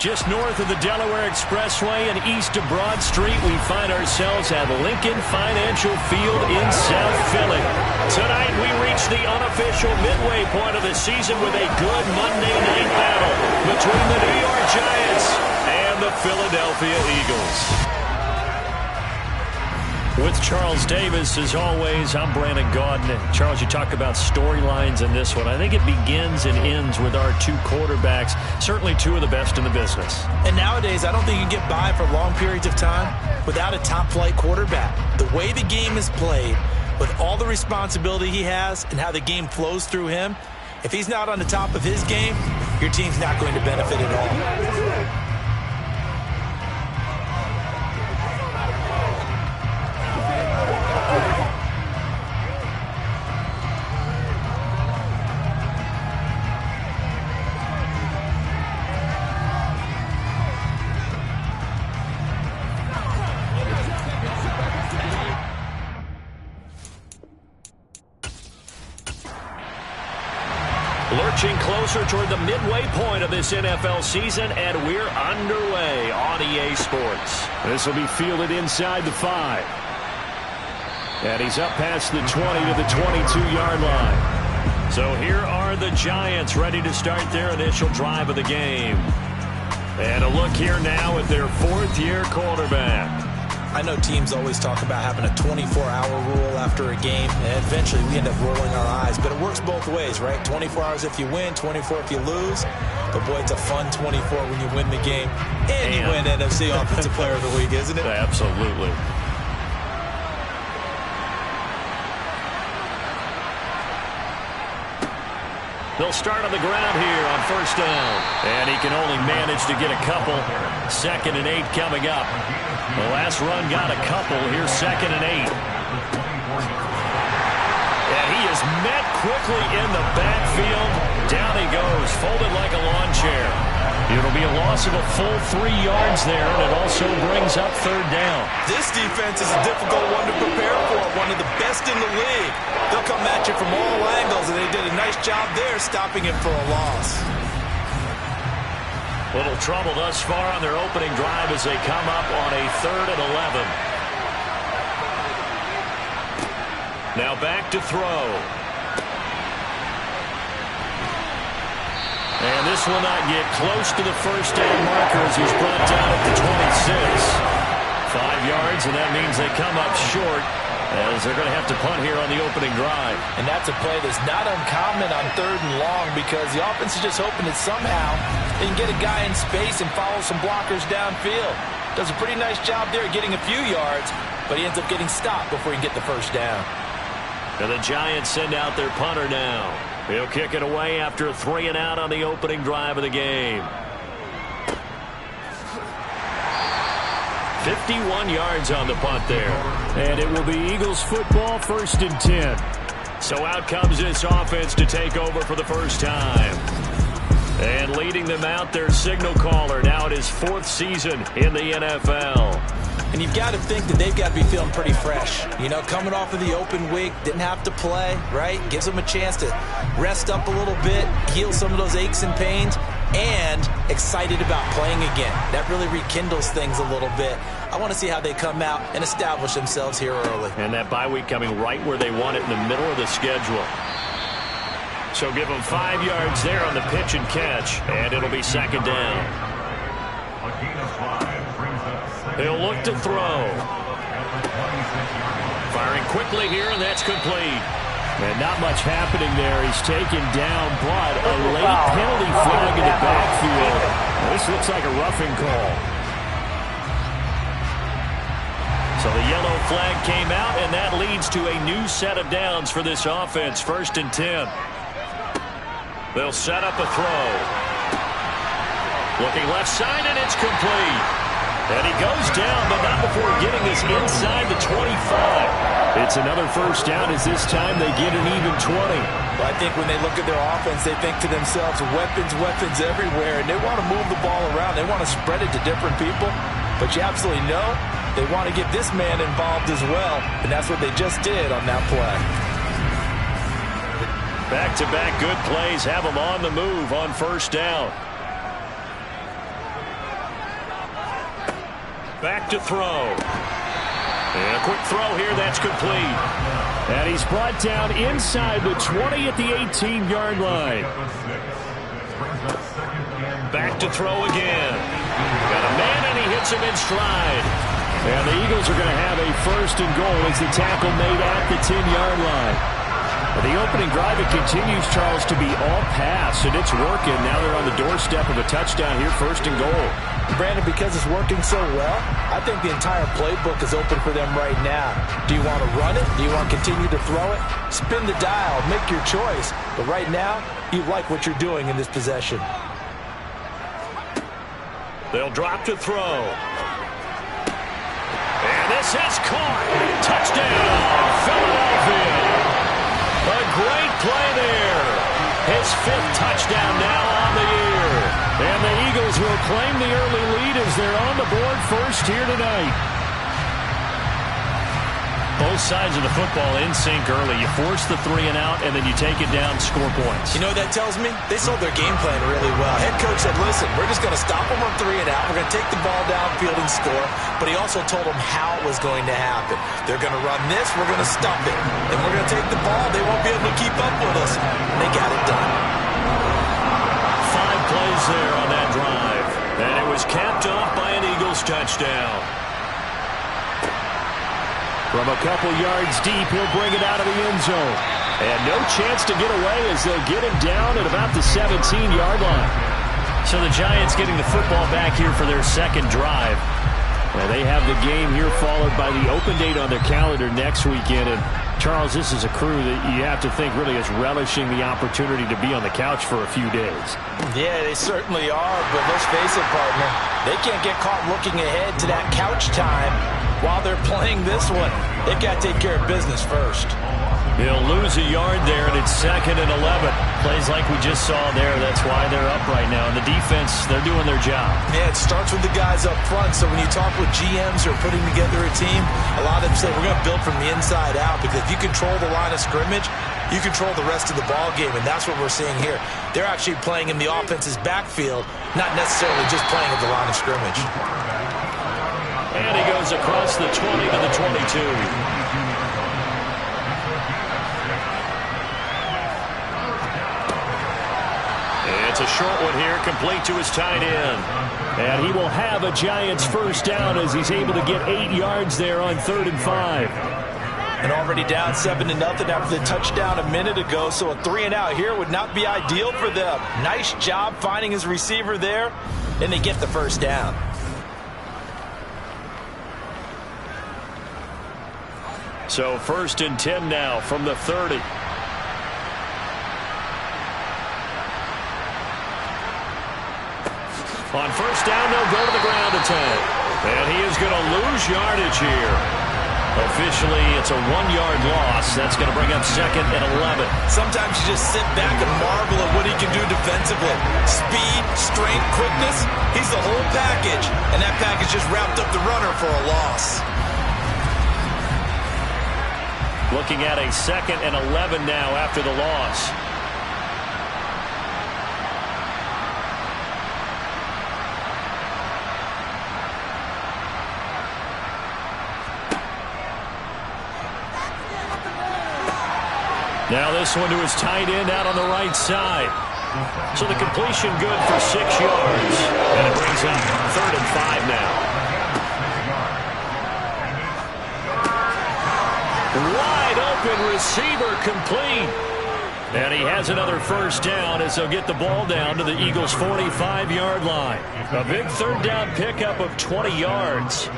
Just north of the Delaware Expressway and east of Broad Street, we find ourselves at Lincoln Financial Field in South Philly. Tonight, we reach the unofficial midway point of the season with a good Monday night battle between the New York Giants and the Philadelphia Eagles. With Charles Davis, as always, I'm Brandon Gaudin. And Charles, you talk about storylines in this one. I think it begins and ends with our two quarterbacks, certainly two of the best in the business. And nowadays, I don't think you can get by for long periods of time without a top-flight quarterback. The way the game is played, with all the responsibility he has and how the game flows through him, if he's not on the top of his game, your team's not going to benefit at all. Lurching closer toward the midway point of this NFL season, and we're underway on EA Sports. This will be fielded inside the 5. And he's up past the 20 to the 22-yard line. So here are the Giants ready to start their initial drive of the game. And a look here now at their fourth-year quarterback. I know teams always talk about having a 24-hour rule after a game, and eventually we end up rolling our eyes. But it works both ways, right? 24 hours if you win, 24 if you lose. But, boy, it's a fun 24 when you win the game. And you win NFC Offensive Player of the Week, isn't it? Absolutely. They'll start on the ground here on first down. And he can only manage to get a couple. 2nd and 8 coming up. The last run got a couple. Here's 2nd and 8. And he is met quickly in the backfield. Down he goes, folded like a lawn chair. It'll be a loss of a full 3 yards there, and it also brings up third down. This defense is a difficult one to prepare for, one of the best in the league. They'll come at you from all angles, and they did a nice job there stopping him for a loss. Little trouble thus far on their opening drive as they come up on a 3rd and 11. Now back to throw. And this will not get close to the first down marker as he's brought down at the 26. 5 yards, and that means they come up short as they're going to have to punt here on the opening drive. And that's a play that's not uncommon on 3rd and long because the offense is just hoping that somehow they can get a guy in space and follow some blockers downfield. Does a pretty nice job there getting a few yards, but he ends up getting stopped before he can get the first down. And the Giants send out their punter now. He'll kick it away after a 3 and out on the opening drive of the game. 51 yards on the punt there. And it will be Eagles football, 1st and 10. So out comes this offense to take over for the first time. And leading them out, their signal caller, now at his 4th season in the NFL. And you've got to think that they've got to be feeling pretty fresh. You know, coming off of the open week, didn't have to play, right? Gives them a chance to rest up a little bit, heal some of those aches and pains, and excited about playing again. That really rekindles things a little bit. I want to see how they come out and establish themselves here early. And that bye week coming right where they want it in the middle of the schedule. So give them 5 yards there on the pitch and catch, and it'll be 2nd down. He'll look to throw. Firing quickly here, and that's complete. And not much happening there. He's taken down, but a late penalty flag in the backfield. This looks like a roughing call. So the yellow flag came out, and that leads to a new set of downs for this offense. 1st and 10. They'll set up a throw. Looking left side, and it's complete. And he goes down, but not before getting us inside the 25. It's another first down as this time they get an even 20. Well, I think when they look at their offense, they think to themselves, weapons, weapons everywhere, and they want to move the ball around. They want to spread it to different people. But you absolutely know they want to get this man involved as well, and that's what they just did on that play. Back-to-back good plays have them on the move on first down. Back to throw. And a quick throw here, that's complete. And he's brought down inside the 20 at the 18-yard line. Back to throw again. Got a man, and he hits him in stride. And the Eagles are going to have a first and goal as the tackle made at the 10-yard line. The opening drive, it continues, Charles, to be all pass, and it's working. Now they're on the doorstep of a touchdown here, first and goal. Brandon, because it's working so well, I think the entire playbook is open for them right now. Do you want to run it? Do you want to continue to throw it? Spin the dial, make your choice. But right now, you like what you're doing in this possession. They'll drop to throw. And this is caught. Touchdown, Philadelphia. A great play there. His 5th touchdown now on the year. And the Eagles will claim the early lead as they're on the board first here tonight. Both sides of the football in sync early. You force the 3 and out, and then you take it down, score points. You know what that tells me? They sold their game plan really well. Head coach said, listen, we're just going to stop them on 3 and out. We're going to take the ball downfield and score. But he also told them how it was going to happen. They're going to run this. We're going to stop it. And we're going to take the ball. They won't be able to keep up with us. And they got it done. 5 plays there on that drive. And it was capped off by an Eagles touchdown. From a couple yards deep, he'll bring it out of the end zone. And no chance to get away as they'll get him down at about the 17-yard line. So the Giants getting the football back here for their second drive. And they have the game here followed by the open date on their calendar next weekend. And Charles, this is a crew that you have to think really is relishing the opportunity to be on the couch for a few days. Yeah, they certainly are. But let's face it, partner, they can't get caught looking ahead to that couch time while they're playing this one. They've got to take care of business first. He'll lose a yard there, and it's 2nd and 11. Plays like we just saw there. That's why they're up right now. And the defense, they're doing their job. Yeah, it starts with the guys up front. So when you talk with GMs who are putting together a team, a lot of them say we're going to build from the inside out, because if you control the line of scrimmage, you control the rest of the ball game, and that's what we're seeing here. They're actually playing in the offense's backfield, not necessarily just playing at the line of scrimmage. And he goes across the 20 to the 22. It's a short one here, complete to his tight end. And he will have a Giants first down as he's able to get 8 yards there on 3rd and 5. And already down 7-0 after the touchdown a minute ago, so a 3 and out here would not be ideal for them. Nice job finding his receiver there, and they get the first down. So 1st and 10 now from the 30. On first down, they'll go to the ground attack. And he is going to lose yardage here. Officially, it's a 1-yard loss. That's going to bring up 2nd and 11. Sometimes you just sit back and marvel at what he can do defensively. Speed, strength, quickness. He's the whole package. And that package just wrapped up the runner for a loss. Looking at a 2nd and 11 now after the loss. Now this one to his tight end out on the right side. So the completion good for 6 yards. And it brings up 3rd and 5 now. Wide open receiver complete. And he has another first down as they'll get the ball down to the Eagles' 45-yard line. A big 3rd down pickup of 20 yards.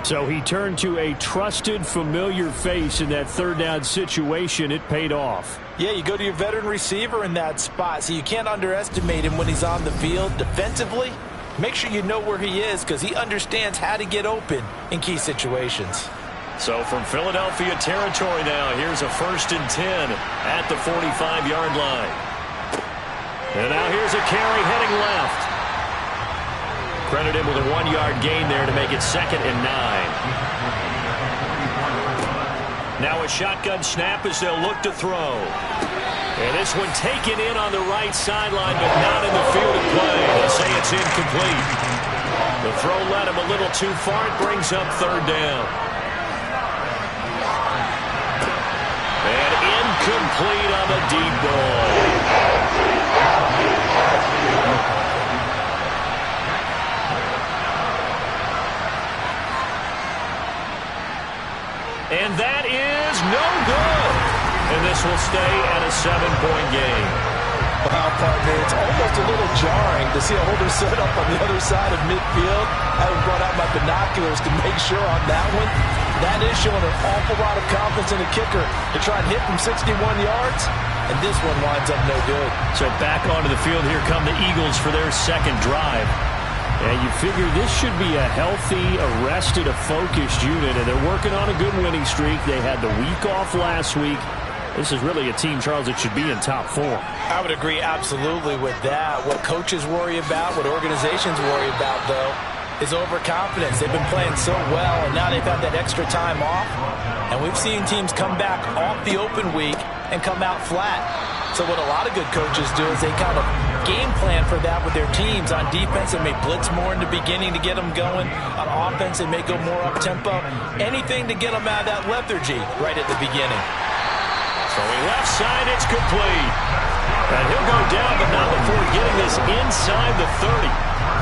So he turned to a trusted, familiar face in that 3rd down situation. It paid off. Yeah, you go to your veteran receiver in that spot, so you can't underestimate him when he's on the field. Defensively, make sure you know where he is, because he understands how to get open in key situations. So from Philadelphia territory now, here's a 1st and 10 at the 45-yard line. And now here's a carry heading left. Credit him with a 1-yard gain there to make it 2nd and 9. Now a shotgun snap as they'll look to throw. And this one taken in on the right sideline, but not in the field of play. They'll say it's incomplete. The throw led him a little too far. It brings up third down. And incomplete on the deep ball. And that is no good. And this will stay at a 7-point game. Wow, partner, it's almost a little jarring to see a holder set up on the other side of midfield. I haven't brought out my binoculars to make sure on that one. That is showing an awful lot of confidence in the kicker to try and hit from 61 yards. And this one winds up no good. So back onto the field, here come the Eagles for their second drive. And you figure this should be a healthy, arrested, a focused unit, and they're working on a good winning streak. They had the week off last week. This is really a team, Charles, that should be in top 4. I would agree absolutely with that. What coaches worry about, what organizations worry about, though, is overconfidence. They've been playing so well, and now they've had that extra time off. And we've seen teams come back off the open week and come out flat. So what a lot of good coaches do is they kind of game plan for that with their teams. On defense, they may blitz more in the beginning to get them going. On offense, they may go more up-tempo. Anything to get them out of that lethargy right at the beginning. Throwing left side, it's complete. And he'll go down, but not before getting this inside the 30.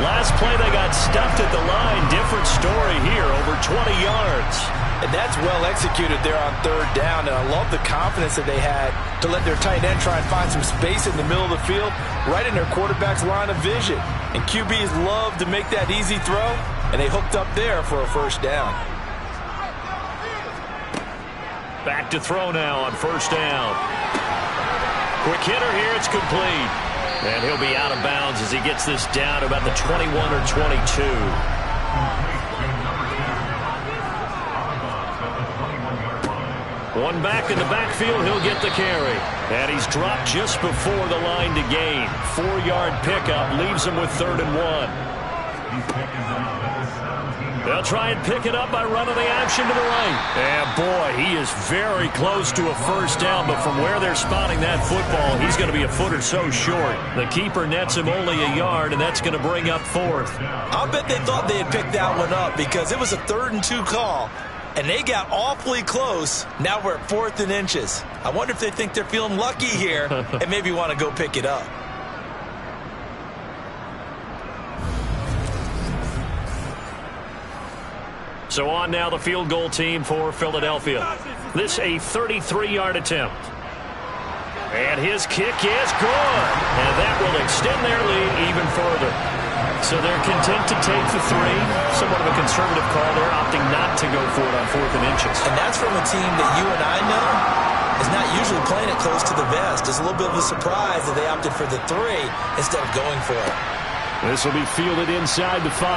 Last play, they got stuffed at the line. Different story here, over 20 yards. And that's well executed there on third down. And I love the confidence that they had to let their tight end try and find some space in the middle of the field, right in their quarterback's line of vision. And QBs love to make that easy throw, and they hooked up there for a first down. Back to throw now on first down. Quick hitter here, it's complete. And he'll be out of bounds as he gets this down about the 21 or 22. One back in the backfield, he'll get the carry. And he's dropped just before the line to gain. 4-yard pickup leaves him with 3rd and 1. They'll try and pick it up by running the option to the right. And boy, he is very close to a first down, but from where they're spotting that football, he's going to be a foot or so short. The keeper nets him only a yard, and that's going to bring up 4th. I'll bet they thought they had picked that one up because it was a 3rd and 2 call. And they got awfully close. Now we're at 4th and inches. I wonder if they think they're feeling lucky here and maybe want to go pick it up. So on now the field goal team for Philadelphia. This a 33-yard attempt. And his kick is good. And that will extend their lead even further. So they're content to take the 3. Somewhat of a conservative call. They're opting not to go for it on 4th and inches. And that's from a team that you and I know is not usually playing it close to the vest. It's a little bit of a surprise that they opted for the 3 instead of going for it. This will be fielded inside the 5.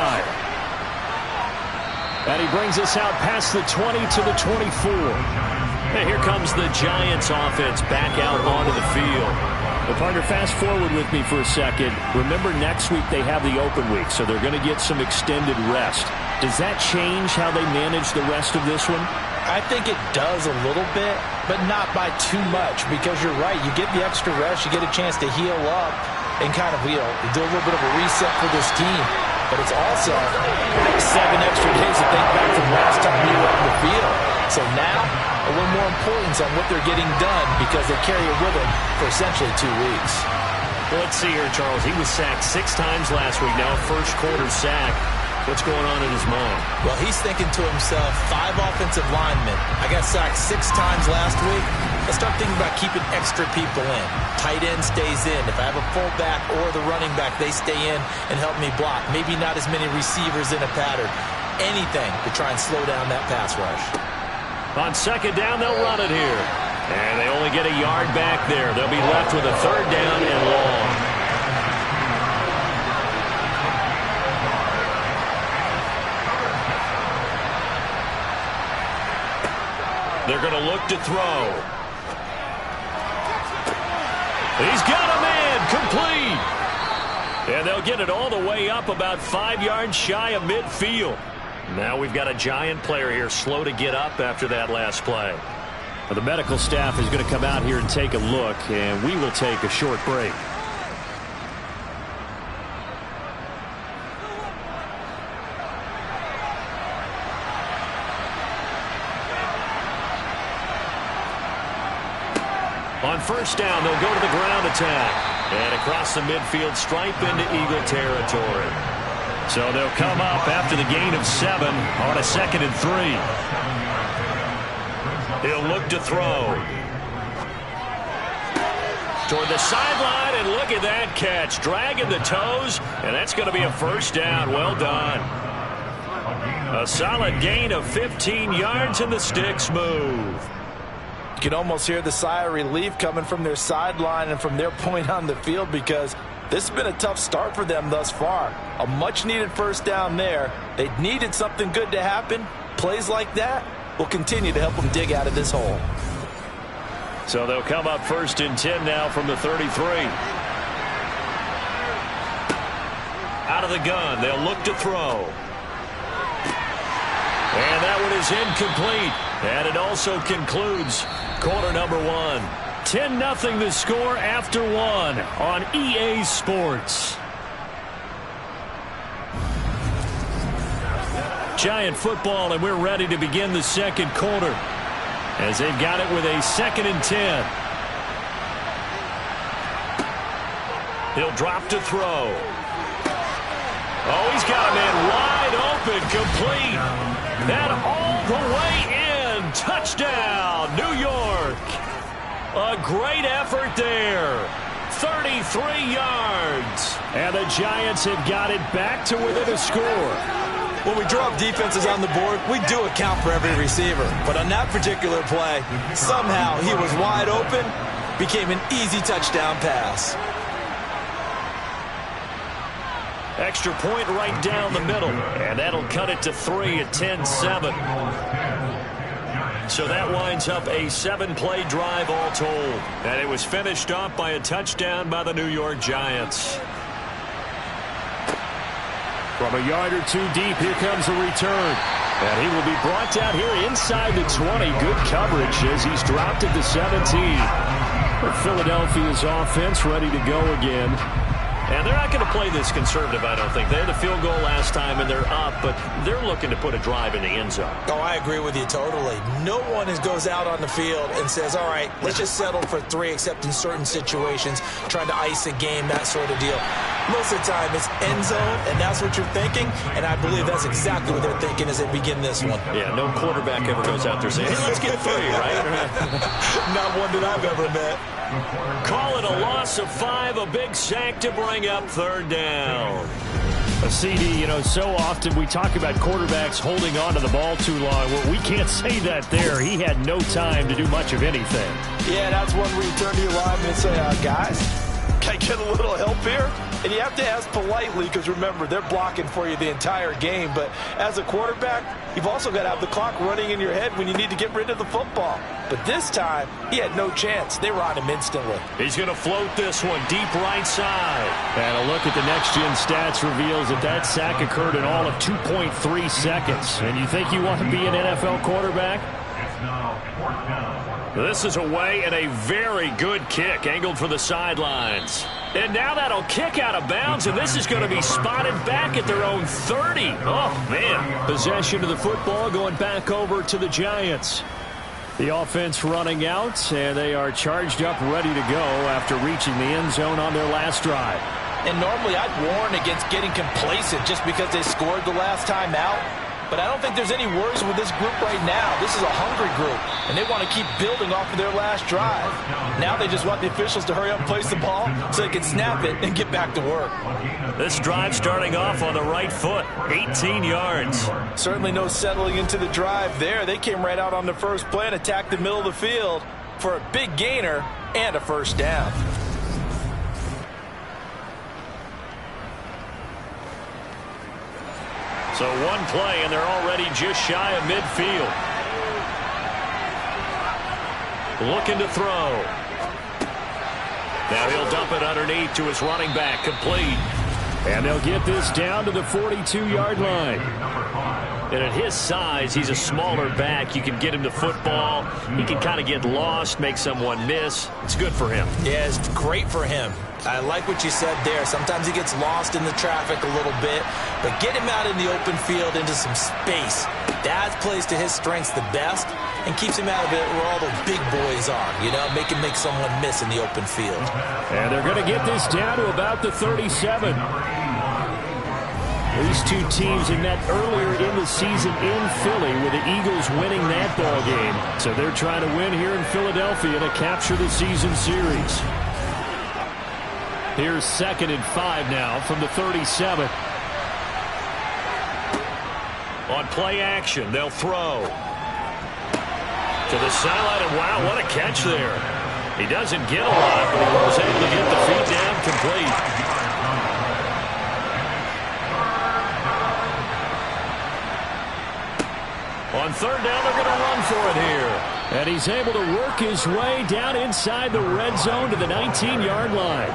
And he brings us out past the 20 to the 24. And here comes the Giants offense back out onto the field. Well, partner, fast forward with me for a second. Remember, next week they have the open week, so they're going to get some extended rest. Does that change how they manage the rest of this one? I think it does a little bit, but not by too much, because you're right. You get the extra rest, you get a chance to heal up and kind of, do a little bit of a reset for this team. But it's also 7 extra days to think back from last time you were on the field. So now, a little more importance on what they're getting done because they carry it with them for essentially 2 weeks. Well, let's see here, Charles. He was sacked 6 times last week. Now a first quarter sack. What's going on in his mind? Well, he's thinking to himself, 5 offensive linemen. I got sacked 6 times last week. Let's start thinking about keeping extra people in. Tight end stays in. If I have a fullback or the running back, they stay in and help me block. Maybe not as many receivers in a pattern. Anything to try and slow down that pass rush. On second down, they'll run it here. And they only get a yard back there. They'll be left with a 3rd down and long. They're going to look to throw. He's got a man complete. And they'll get it all the way up about 5 yards shy of midfield. Now we've got a Giant player here slow to get up after that last play. Well, the medical staff is going to come out here and take a look, and we will take a short break. On first down, they'll go to the ground attack. And across the midfield stripe into Eagle territory. So they'll come up after the gain of 7 on a 2nd and 3. He'll look to throw. Toward the sideline, and look at that catch. Dragging the toes, and that's going to be a first down. Well done. A solid gain of 15 yards, and the sticks move. You can almost hear the sigh of relief coming from their sideline and from their point on the field, because this has been a tough start for them thus far. A much-needed first down there. They needed something good to happen. Plays like that will continue to help them dig out of this hole. So they'll come up 1st and 10 now from the 33. Out of the gun, they'll look to throw. And that one is incomplete. And it also concludes quarter number 1. 10-0 the score after 1 on EA Sports. Giant football, and we're ready to begin the second quarter, as they've got it with a 2nd and 10. He'll drop to throw. Oh, he's got a man wide open, complete. And all the way in. Touchdown, New York. A great effort there. 33 yards. And the Giants have got it back to within a score. When we draw up defenses on the board, we do account for every receiver. But on that particular play, somehow he was wide open, became an easy touchdown pass. Extra point right down the middle, and that'll cut it to 3 at 10-7. So that winds up a 7-play drive all told. And it was finished off by a touchdown by the New York Giants. From a yard or 2 deep, here comes a return. And he will be brought down here inside the 20. Good coverage as he's dropped at the 17. Philadelphia's offense ready to go again. And they're not going to play this conservative, I don't think. They had the field goal last time, and they're up, but they're looking to put a drive in the end zone. Oh, I agree with you totally. No one goes out on the field and says, all right, let's just settle for 3, except in certain situations, trying to ice a game, that sort of deal. Most of the time, it's end zone, and that's what you're thinking, and I believe that's exactly what they're thinking as they begin this one. Yeah, no quarterback ever goes out there saying, hey, let's get 3, right? Not one that I've ever met. Call it a loss of 5, a big sack to bring up 3rd down. A CD, so often we talk about quarterbacks holding on to the ball too long. Well, we can't say that there. He had no time to do much of anything. Yeah, that's one where you turn to your lineman and say, guys, can I get a little help here? And you have to ask politely, because remember, they're blocking for you the entire game. But as a quarterback, you've also got to have the clock running in your head when you need to get rid of the football. But this time, he had no chance. They were on him instantly. He's going to float this one deep right side. And a look at the next-gen stats reveals that sack occurred in all of 2.3 seconds. And you think you want to be an NFL quarterback? This is away, and a very good kick angled for the sidelines. And now that'll kick out of bounds, and this is going to be spotted back at their own 30. Oh, man. Possession of the football going back over to the Giants. The offense running out, and they are charged up, ready to go after reaching the end zone on their last drive. And normally I'd warn against getting complacent just because they scored the last time out. But I don't think there's any worries with this group right now. This is a hungry group, and they want to keep building off of their last drive. Now they just want the officials to hurry up and place the ball so they can snap it and get back to work. This drive starting off on the right foot, 18 yards. Certainly no settling into the drive there. They came right out on the first play and attacked the middle of the field for a big gainer and a first down. So one play, and they're already just shy of midfield. Looking to throw. Now he'll dump it underneath to his running back, complete. And they'll get this down to the 42-yard line. And at his size, he's a smaller back. You can get him the football. He can kind of get lost, make someone miss. It's good for him. Yeah, it's great for him. I like what you said there. Sometimes he gets lost in the traffic a little bit, but get him out in the open field into some space. That plays to his strengths the best and keeps him out of it where all the big boys are, you know, make someone miss in the open field. And they're going to get this down to about the 37. These two teams had met earlier in the season in Philly with the Eagles winning that ball game. So they're trying to win here in Philadelphia to capture the season series. Here's 2nd and 5 now from the 37. On play action, they'll throw. To the sideline, and wow, what a catch there. He doesn't get a lot, but he was able to get the feet down complete. On 3rd down, they're going to run for it here. And he's able to work his way down inside the red zone to the 19-yard line.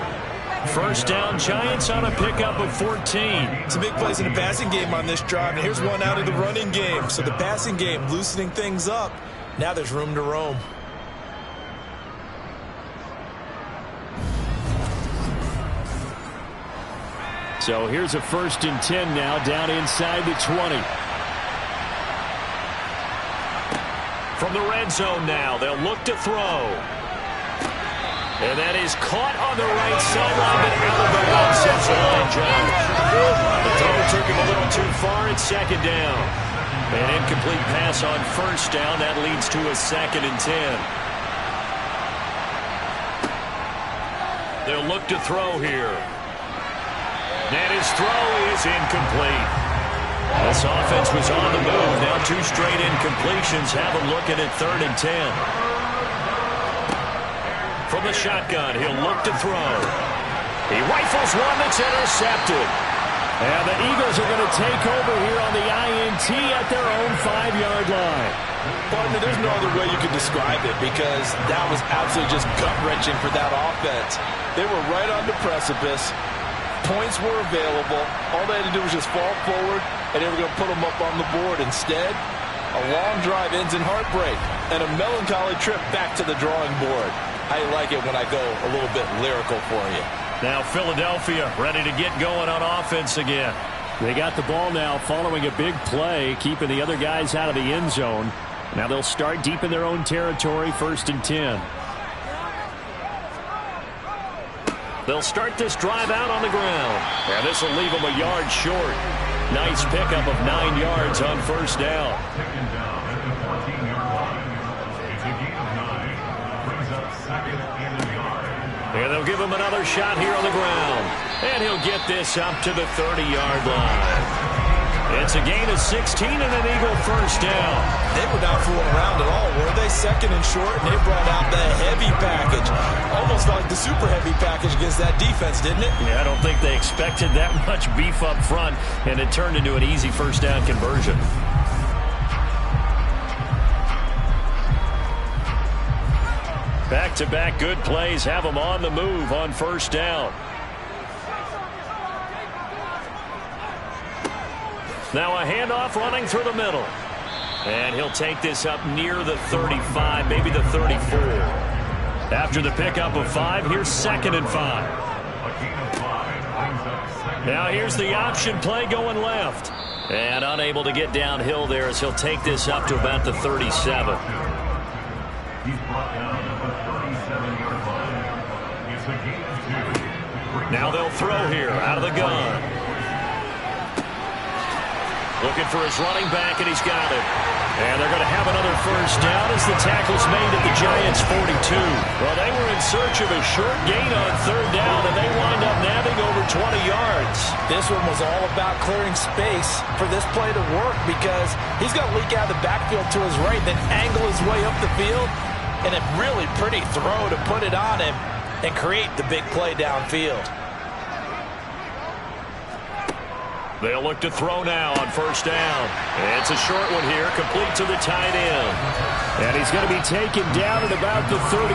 1st down, Giants on a pickup of 14. Some big plays in the passing game on this drive, and here's one out of the running game. So the passing game loosening things up. Now there's room to roam. So here's a 1st and 10 now down inside the 20. From the red zone now, they'll look to throw. And that is caught on the right sideline, but out of bounds. That's a line jump. The throw took him a little too far. It's 2nd down. An incomplete pass on 1st down. That leads to a 2nd and 10. They'll look to throw here. And his throw is incomplete. This offense was on the move. Now 2 straight incompletions have them looking at 3rd and 10. From the shotgun, he'll look to throw. He rifles one that's intercepted. And the Eagles are going to take over here on the INT at their own 5-yard line. Partner, there's no other way you could describe it because that was absolutely just gut-wrenching for that offense. They were right on the precipice. Points were available. All they had to do was just fall forward, and they were going to put them up on the board. Instead, a long drive ends in heartbreak and a melancholy trip back to the drawing board. I like it when I go a little bit lyrical for you. Now Philadelphia ready to get going on offense again. They got the ball now following a big play, keeping the other guys out of the end zone. Now they'll start deep in their own territory, 1st and 10. They'll start this drive out on the ground. And this will leave them a yard short. Nice pickup of 9 yards on 1st down. And they'll give him another shot here on the ground. And he'll get this up to the 30-yard line. It's a gain of 16 and an Eagle 1st down. They were not fooling around at all, were they? 2nd and short, and they brought out the heavy package. Almost like the super heavy package against that defense, didn't it? Yeah, I don't think they expected that much beef up front, and it turned into an easy 1st down conversion. Back-to-back good plays have them on the move on 1st down. Now a handoff running through the middle. And he'll take this up near the 35, maybe the 34. After the pickup of 5, here's 2nd and 5. Now here's the option play going left. And unable to get downhill there as he'll take this up to about the 37. Now they'll throw here out of the gun. Looking for his running back, and he's got it. And they're going to have another 1st down as the tackle's made at the Giants' 42. Well, they were in search of a short gain on 3rd down, and they wind up nabbing over 20 yards. This one was all about clearing space for this play to work because he's going to leak out of the backfield to his right, then angle his way up the field, and a really pretty throw to put it on him and create the big play downfield. They'll look to throw now on 1st down. It's a short one here, complete to the tight end. And he's going to be taken down at about the 33.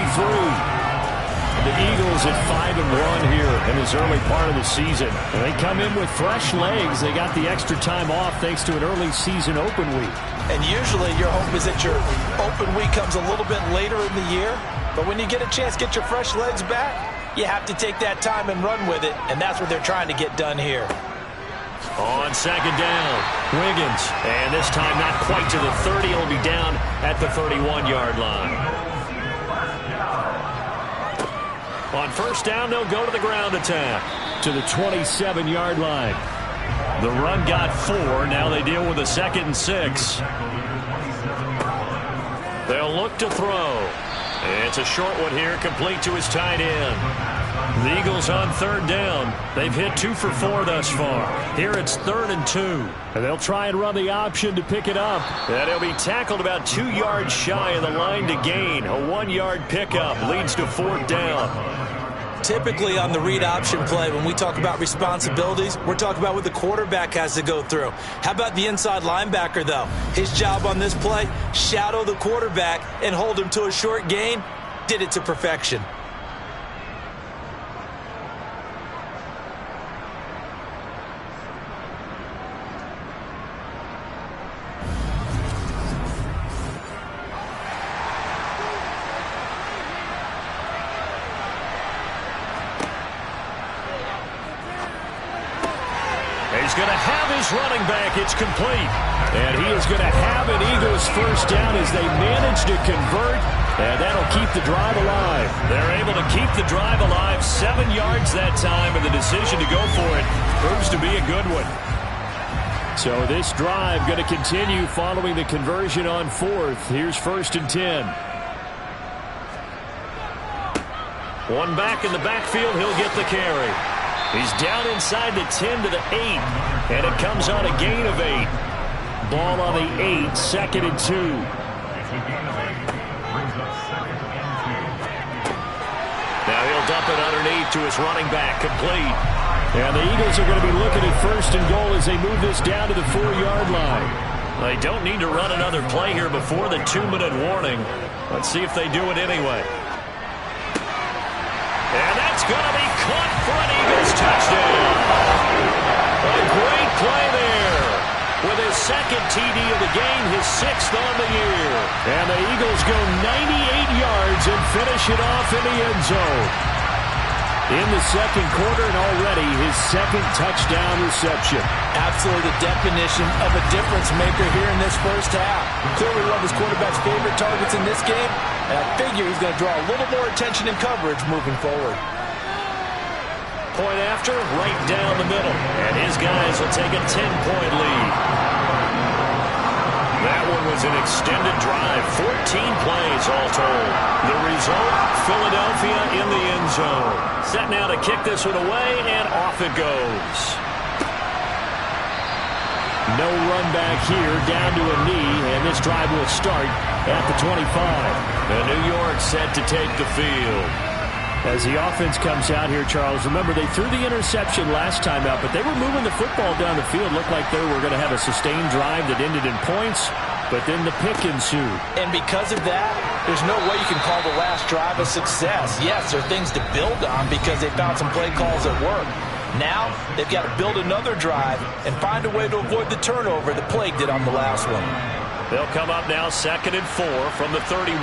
The Eagles at 5-1 here in this early part of the season. And they come in with fresh legs. They got the extra time off thanks to an early season open week. And usually your hope is that your open week comes a little bit later in the year. But when you get a chance to get your fresh legs back, you have to take that time and run with it. And that's what they're trying to get done here. On second down, Wiggins. And this time not quite to the 30. He'll be down at the 31-yard line. On first down, they'll go to the ground attack to the 27-yard line. The run got 4. Now they deal with a 2nd and 6. They'll look to throw. It's a short one here, complete to his tight end. The Eagles on third down. They've hit 2 for 4 thus far. Here it's 3rd and 2. And they'll try and run the option to pick it up. And he'll be tackled about 2 yards shy of the line to gain. A 1-yard pickup leads to 4th down. Typically on the read option play, when we talk about responsibilities, we're talking about what the quarterback has to go through. How about the inside linebacker, though? His job on this play, shadow the quarterback and hold him to a short gain. Did it to perfection. He's going to have his running back. It's complete. And he is going to have an Eagles first down as they manage to convert. And that'll keep the drive alive. They're able to keep the drive alive. 7 yards that time, and the decision to go for it proves to be a good one. So this drive going to continue following the conversion on 4th. Here's 1st and 10. One back in the backfield. He'll get the carry. He's down inside the 10 to the 8, and it comes on a gain of 8. Ball on the 8, 2nd and 2. Now he'll dump it underneath to his running back, complete. And the Eagles are going to be looking at 1st and goal as they move this down to the 4-yard line. They don't need to run another play here before the 2-minute warning. Let's see if they do it anyway. And that's going to be caught for an Eagles touchdown. A great play there. With his 2nd TD of the game, his 6th on the year. And the Eagles go 98 yards and finish it off in the end zone. In the 2nd quarter, and already his 2nd touchdown reception. Absolutely the definition of a difference maker here in this first half. Clearly one of his quarterback's favorite targets in this game. And I figure he's going to draw a little more attention and coverage moving forward. Point after, right down the middle. And his guys will take a 10-point lead. That one was an extended drive. 14 plays all told. The result, Philadelphia in the end zone. Set now to kick this one away, and off it goes. No run back here, down to a knee, and this drive will start at the 25. And New York set to take the field. As the offense comes out here, Charles, remember they threw the interception last time out, but they were moving the football down the field. Looked like they were going to have a sustained drive that ended in points, but then the pick ensued. And because of that, there's no way you can call the last drive a success. Yes, there are things to build on because they found some play calls that work. Now, they've got to build another drive and find a way to avoid the turnover the Plague did on the last one. They'll come up now 2nd and 4 from the 31.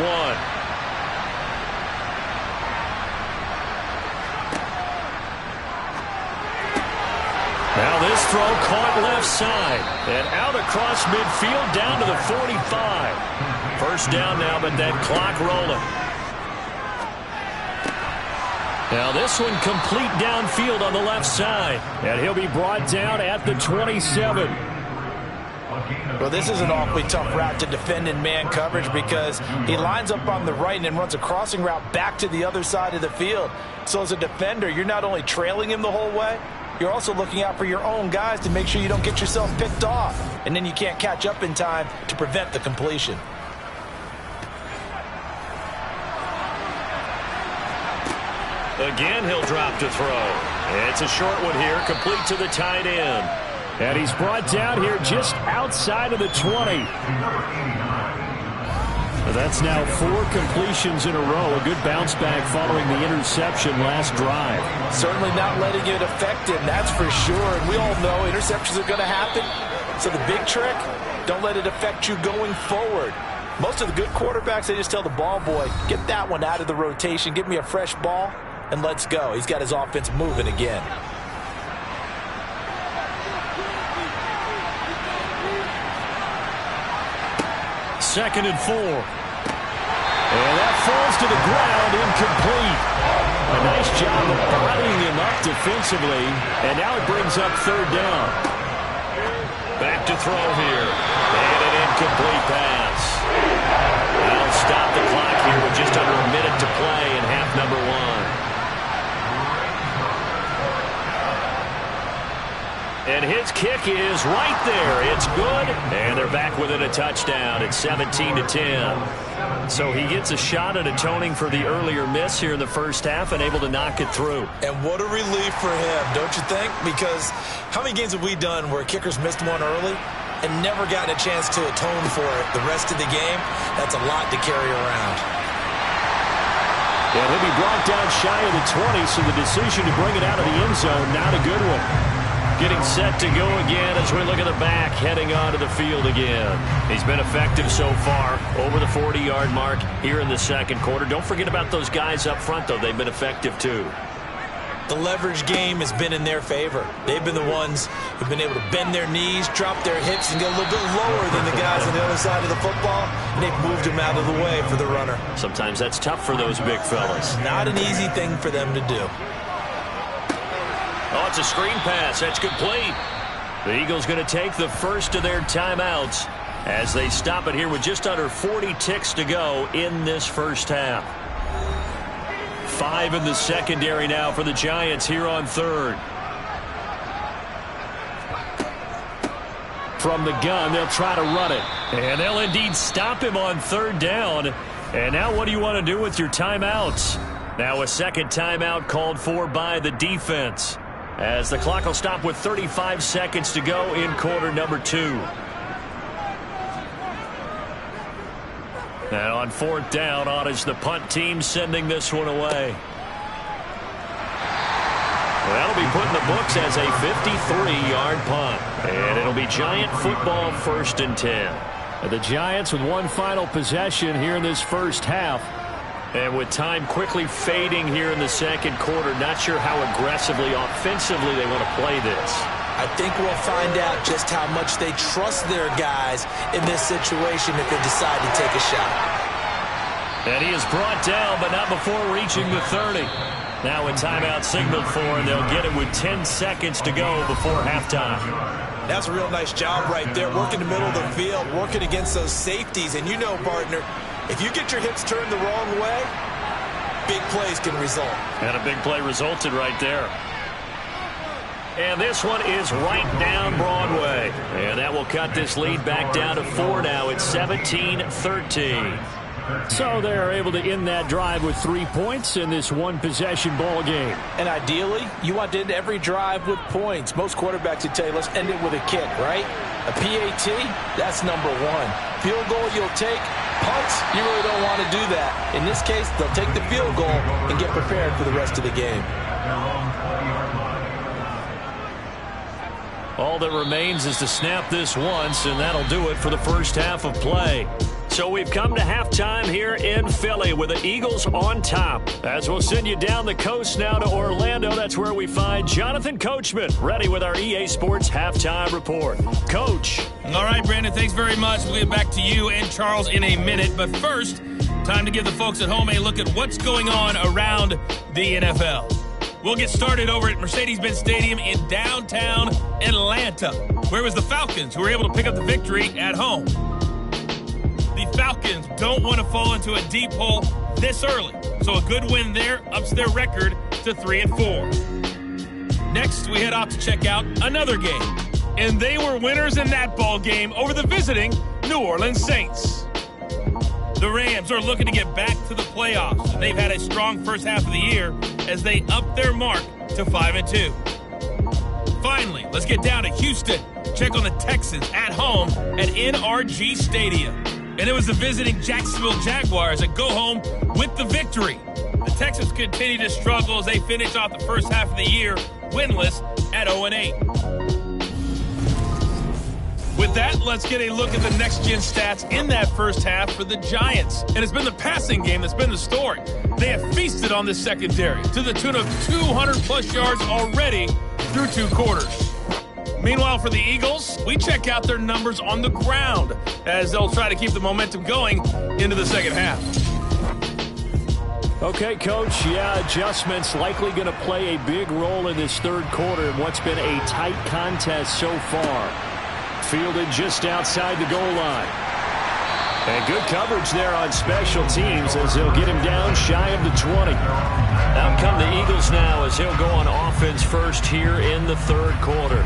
Now this throw caught left side and out across midfield down to the 45. First down now, but that clock rolling. Now this one complete downfield on the left side, and he'll be brought down at the 27. Well, this is an awfully tough route to defend in man coverage because he lines up on the right and then runs a crossing route back to the other side of the field. So as a defender, you're not only trailing him the whole way, you're also looking out for your own guys to make sure you don't get yourself picked off. And then you can't catch up in time to prevent the completion. Again, he'll drop to throw. It's a short one here, complete to the tight end. And he's brought down here just outside of the 20. That's now 4 completions in a row. A good bounce back following the interception last drive. Certainly not letting it affect him, that's for sure. And we all know interceptions are going to happen. So the big trick, don't let it affect you going forward. Most of the good quarterbacks, they just tell the ball boy, get that one out of the rotation, give me a fresh ball, and let's go. He's got his offense moving again. 2nd and 4. And that falls to the ground, incomplete. A nice job of bodying him up defensively, and now it brings up 3rd down. Back to throw here, and an incomplete pass. That'll stop the clock here with just under a minute to play in half number 1. And his kick is right there. It's good. And they're back within a touchdown. It's 17-10. So he gets a shot at atoning for the earlier miss here in the first half and able to knock it through. And what a relief for him, don't you think? Because how many games have we done where kickers missed one early and never gotten a chance to atone for it the rest of the game? That's a lot to carry around. And he'll be brought down shy of the 20, so the decision to bring it out of the end zone, not a good one. Getting set to go again as we look at the back, heading onto the field again. He's been effective so far, over the 40-yard mark here in the second quarter. Don't forget about those guys up front, though. They've been effective, too. The leverage game has been in their favor. They've been the ones who've been able to bend their knees, drop their hips, and get a little bit lower than the guys on the other side of the football, and they've moved them out of the way for the runner. Sometimes that's tough for those big fellas. Not an easy thing for them to do. Oh, it's a screen pass. That's complete. The Eagles going to take the first of their timeouts as they stop it here with just under 40 ticks to go in this first half. 5 in the secondary now for the Giants here on 3rd. From the gun, they'll try to run it. And they'll indeed stop him on 3rd down. And now what do you want to do with your timeouts? Now a second timeout called for by the defense, as the clock will stop with 35 seconds to go in quarter number 2. And on 4th down, on is the punt team sending this one away. That'll be put in the books as a 53-yard punt. And it'll be Giant football 1st and 10. The Giants with one final possession here in this first half. And with time quickly fading here in the second quarter, not sure how aggressively, offensively they want to play this. I think we'll find out just how much they trust their guys in this situation if they decide to take a shot. And he is brought down, but not before reaching the 30. Now a timeout signaled for, and they'll get it with 10 seconds to go before halftime. That's a real nice job right there, working the middle of the field, working against those safeties. And you know, partner, if you get your hips turned the wrong way, big plays can result. And a big play resulted right there. And this one is right down Broadway. And that will cut this lead back down to 4 now. It's 17-13. So they're able to end that drive with 3 points in this one-possession ball game. And ideally, you want to end every drive with points. Most quarterbacks would tell you, let's end it with a kick, right? A PAT, that's number 1. Field goal you'll take. Punts, you really don't want to do that. In this case, they'll take the field goal and get prepared for the rest of the game. All that remains is to snap this once, and that'll do it for the first half of play. So we've come to halftime here in Philly with the Eagles on top. As we'll send you down the coast now to Orlando, that's where we find Jonathan Coachman, ready with our EA Sports Halftime Report. Coach. All right, Brandon, thanks very much. We'll get back to you and Charles in a minute. But first, time to give the folks at home a look at what's going on around the NFL. We'll get started over at Mercedes-Benz Stadium in downtown Atlanta, where it was the Falcons who were able to pick up the victory at home. The Falcons don't want to fall into a deep hole this early, so a good win there ups their record to 3-4. Next, we head off to check out another game, and they were winners in that ball game over the visiting New Orleans Saints. The Rams are looking to get back to the playoffs, and they've had a strong first half of the year as they up their mark to 5-2. Finally, let's get down to Houston, check on the Texans at home at NRG Stadium. And it was the visiting Jacksonville Jaguars that go home with the victory. The Texans continue to struggle as they finish off the first half of the year winless at 0-8. With that, let's get a look at the next-gen stats in that first half for the Giants. And it's been the passing game that's been the story. They have feasted on this secondary to the tune of 200-plus yards already through 2 quarters. Meanwhile, for the Eagles, we check out their numbers on the ground as they'll try to keep the momentum going into the second half. Okay, Coach, adjustments likely going to play a big role in this third quarter in what's been a tight contest so far. Fielded just outside the goal line. And good coverage there on special teams as they'll get him down shy of the 20. Out come the Eagles now as he'll go on offense first here in the third quarter.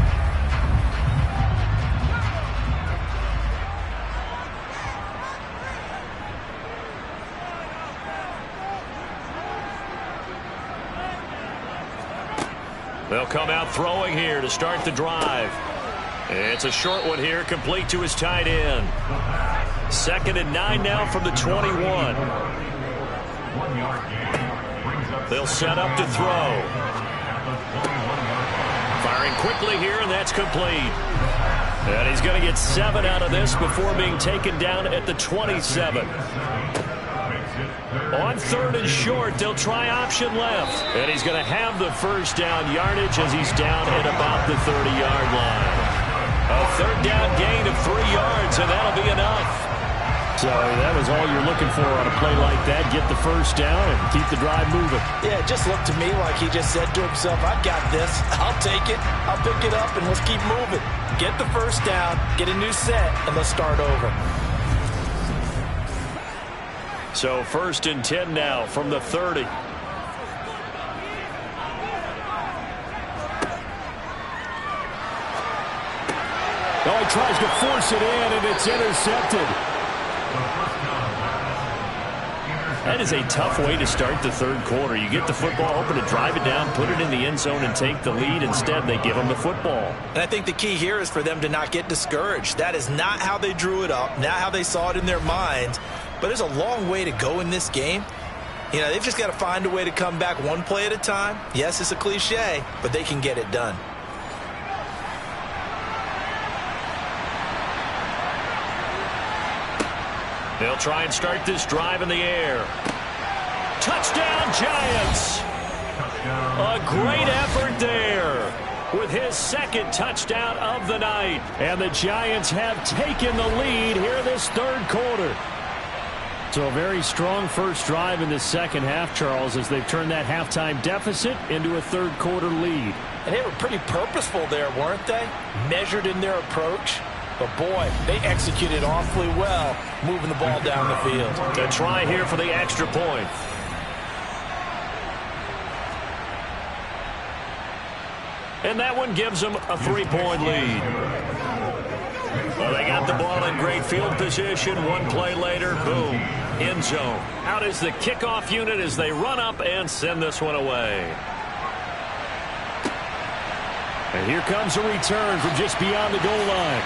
They'll come out throwing here to start the drive. It's a short one here, complete to his tight end. 2nd and 9 now from the 21. They'll set up to throw. Firing quickly here, and that's complete. And he's going to get 7 out of this before being taken down at the 27. On 3rd and short, they'll try option left. And he's going to have the first down yardage as he's down at about the 30-yard line. A 3rd down gain of 3 yards, and that'll be enough. So that was all you're looking for on a play like that. Get the first down and keep the drive moving. Yeah, it just looked to me like he just said to himself, I got this. I'll take it. I'll pick it up, and let's keep moving. Get the first down, get a new set, and let's start over. So 1st and 10 now from the 30. Oh, he tries to force it in, and it's intercepted. That is a tough way to start the third quarter. You get the football open to drive it down, put it in the end zone, and take the lead. Instead, they give them the football. And I think the key here is for them to not get discouraged. That is not how they drew it up, not how they saw it in their minds. But there's a long way to go in this game. You know, they've just got to find a way to come back one play at a time. Yes, it's a cliche, but they can get it done. They'll try and start this drive in the air. Touchdown, Giants! A great effort there with his 2nd touchdown of the night. And the Giants have taken the lead here this third quarter. So a very strong first drive in the second half, Charles, as they've turned that halftime deficit into a third quarter lead. And they were pretty purposeful there, weren't they? Measured in their approach. But, boy, they executed awfully well moving the ball down the field. A try here for the extra point. And that one gives them a 3-point lead. Well, they got the ball in great field position. One play later, boom, end zone. Out is the kickoff unit as they run up and send this one away. And here comes a return from just beyond the goal line.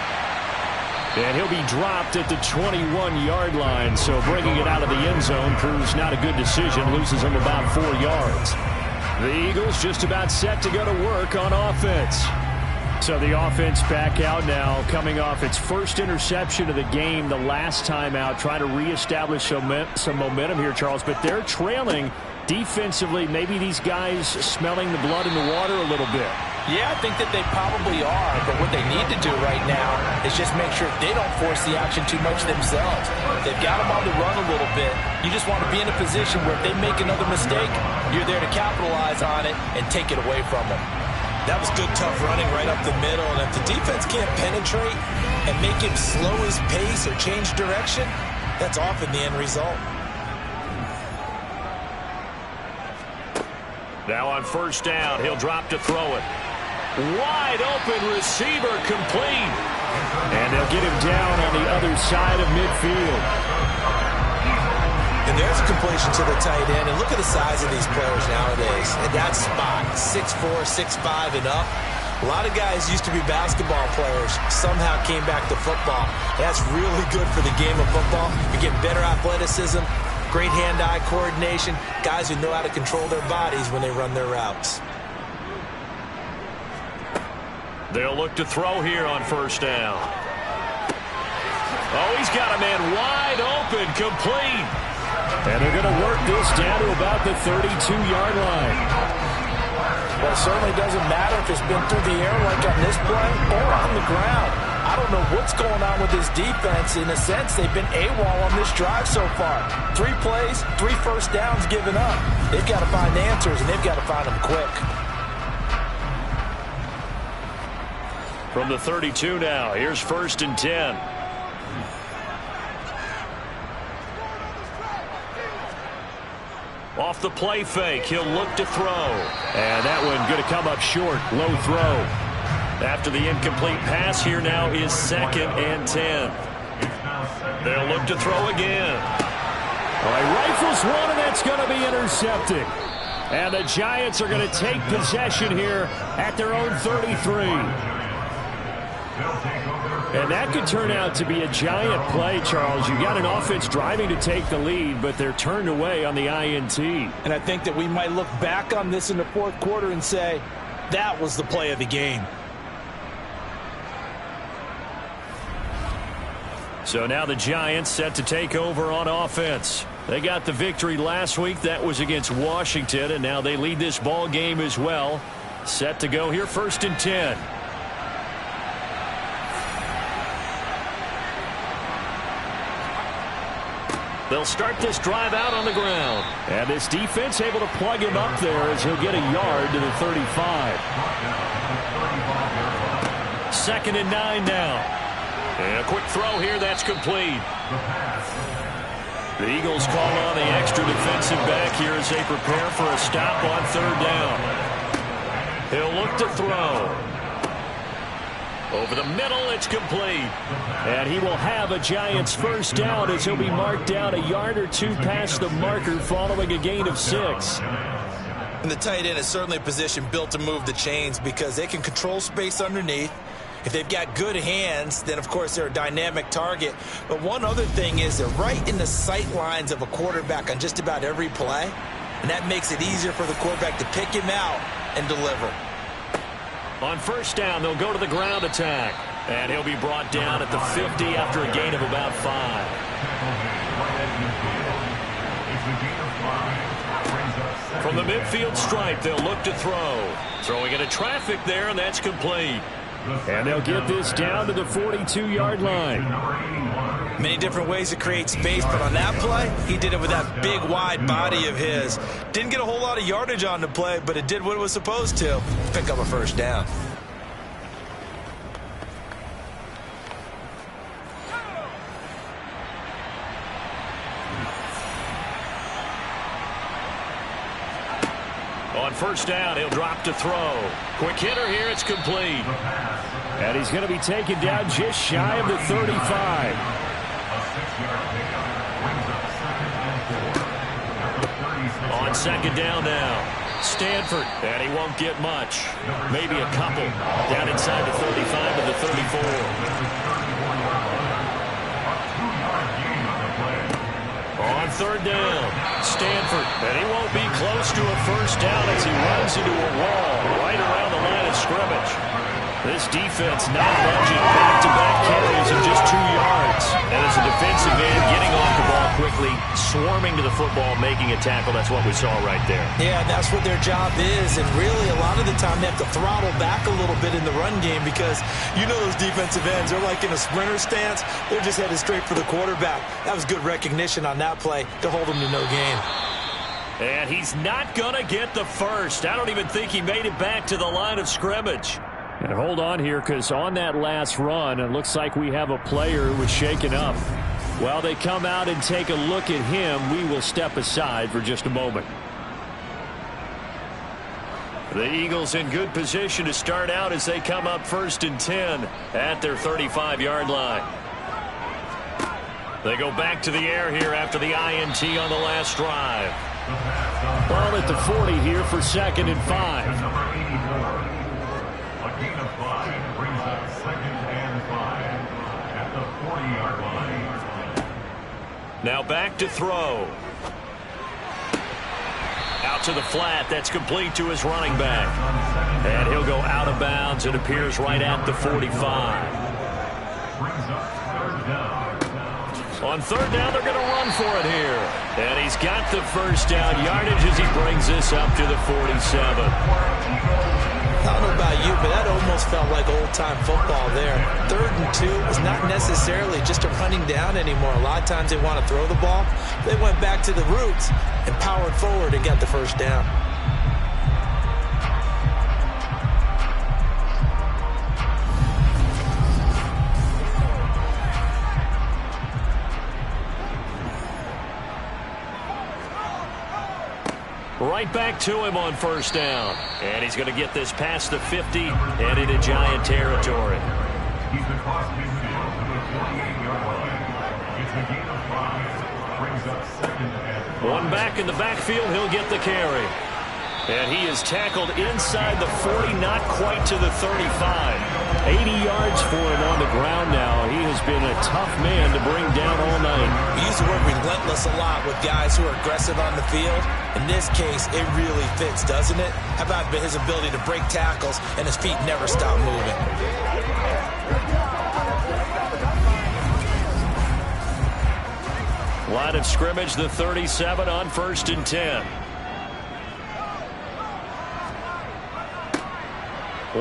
And he'll be dropped at the 21-yard line, so bringing it out of the end zone proves not a good decision, loses him about 4 yards. The Eagles just about set to go to work on offense. So the offense back out now, coming off its first interception of the game the last time out, trying to reestablish some momentum here, Charles, but they're trailing defensively. Maybe these guys smelling the blood in the water a little bit. Yeah, I think that they probably are, but what they need to do right now is just make sure they don't force the action too much themselves. They've got them on the run a little bit. You just want to be in a position where if they make another mistake, you're there to capitalize on it and take it away from them. That was good, tough running right up the middle, and if the defense can't penetrate and make him slow his pace or change direction, that's often the end result. Now on first down, he'll drop to throw it. Wide open receiver complete. And they'll get him down on the other side of midfield. And there's a completion to the tight end. And look at the size of these players nowadays. At that spot, 6'4", 6'5", and up. A lot of guys used to be basketball players, somehow came back to football. That's really good for the game of football. You get better athleticism, great hand-eye coordination, guys who know how to control their bodies when they run their routes. They'll look to throw here on first down. Oh, he's got a man wide open, complete. And they're going to work this down to about the 32-yard line. Well, it certainly doesn't matter if it's been through the air like on this play or ground. I don't know what's going on with this defense. In a sense, they've been AWOL on this drive so far. 3 plays, 3 first downs given up. They've got to find answers, and they've got to find them quick. From the 32 now, here's 1st and 10. Off the play fake, he'll look to throw. And that one going to come up short, low throw. After the incomplete pass, here now is 2nd and 10. They'll look to throw again. All right, rifles one, and that's going to be intercepted. And the Giants are going to take possession here at their own 33. And that could turn out to be a giant play, Charles. You got an offense driving to take the lead, but they're turned away on the INT. And I think that we might look back on this in the 4th quarter and say, that was the play of the game. So now the Giants set to take over on offense. They got the victory last week. That was against Washington, and now they lead this ball game as well. Set to go here, 1st and 10. They'll start this drive out on the ground. And this defense able to plug him up there as he'll get a yard to the 35. 2nd and 9 now. And a quick throw here, that's complete. The Eagles call on the extra defensive back here as they prepare for a stop on 3rd down. He'll look to throw. Over the middle, it's complete. And he will have a Giants 1st down as he'll be marked down a yard or 2 past the marker following a gain of 6. And the tight end is certainly a position built to move the chains because they can control space underneath. If they've got good hands, then, of course, they're a dynamic target. But one other thing is they're right in the sight lines of a quarterback on just about every play. And that makes it easier for the quarterback to pick him out and deliver. On 1st down, they'll go to the ground attack. And he'll be brought down at the 50 after a gain of about 5. From the midfield stripe, they'll look to throw. Throwing into traffic there, and that's complete. And they'll get this down to the 42-yard line. Many different ways to create space, but on that play, he did it with that big, wide body of his. Didn't get a whole lot of yardage on the play, but it did what it was supposed to. Pick up a 1st down. On 1st down, he'll drop to throw. Quick hitter here, it's complete. And he's going to be taken down just shy of the 35. On 2nd down now, Stanford, and he won't get much. Maybe a couple. Down inside the 35 to the 34. On 3rd down, Stanford, and he won't be close to a 1st down as he runs into a wall right around the line of scrimmage. This defense not budging, back-to-back carries of just 2 yards. And as a defensive end, getting off the ball quickly, swarming to the football, making a tackle. That's what we saw right there. Yeah, that's what their job is. And really, a lot of the time, they have to throttle back a little bit in the run game because you know those defensive ends, they're like in a sprinter stance. They're just headed straight for the quarterback. That was good recognition on that play to hold them to no gain. And he's not going to get the 1st. I don't even think he made it back to the line of scrimmage. And hold on here, because on that last run, it looks like we have a player who was shaken up. While they come out and take a look at him, we will step aside for just a moment. The Eagles in good position to start out as they come up 1st and 10 at their 35-yard line. They go back to the air here after the INT on the last drive. Ball at the 40 here for 2nd and 5. A gain of 5 brings up 2nd and 5 at the 40-yard line. Now back to throw. Out to the flat. That's complete to his running back. And he'll go out of bounds. It appears right at the 45. Brings up 3rd down. On 3rd down, they're going to run for it here. And he's got the 1st down yardage as he brings this up to the 47. I don't know about you, but that almost felt like old-time football there. 3rd and 2 is not necessarily just a running down anymore. A lot of times they want to throw the ball. They went back to the roots and powered forward and got the first down. Right back to him on first down. And he's going to get this past the 50 and into Giant territory. He's across midfield to the 48-yard line. It's a gain of 5. Brings up 2nd and 5. One back in the backfield, he'll get the carry. And he is tackled inside the 40, not quite to the 35. 80 yards for him on the ground now. He has been a tough man to bring down all night. We use the word relentless a lot with guys who are aggressive on the field. In this case, it really fits, doesn't it? How about his ability to break tackles and his feet never stop moving? Line of scrimmage, the 37 on 1st and 10.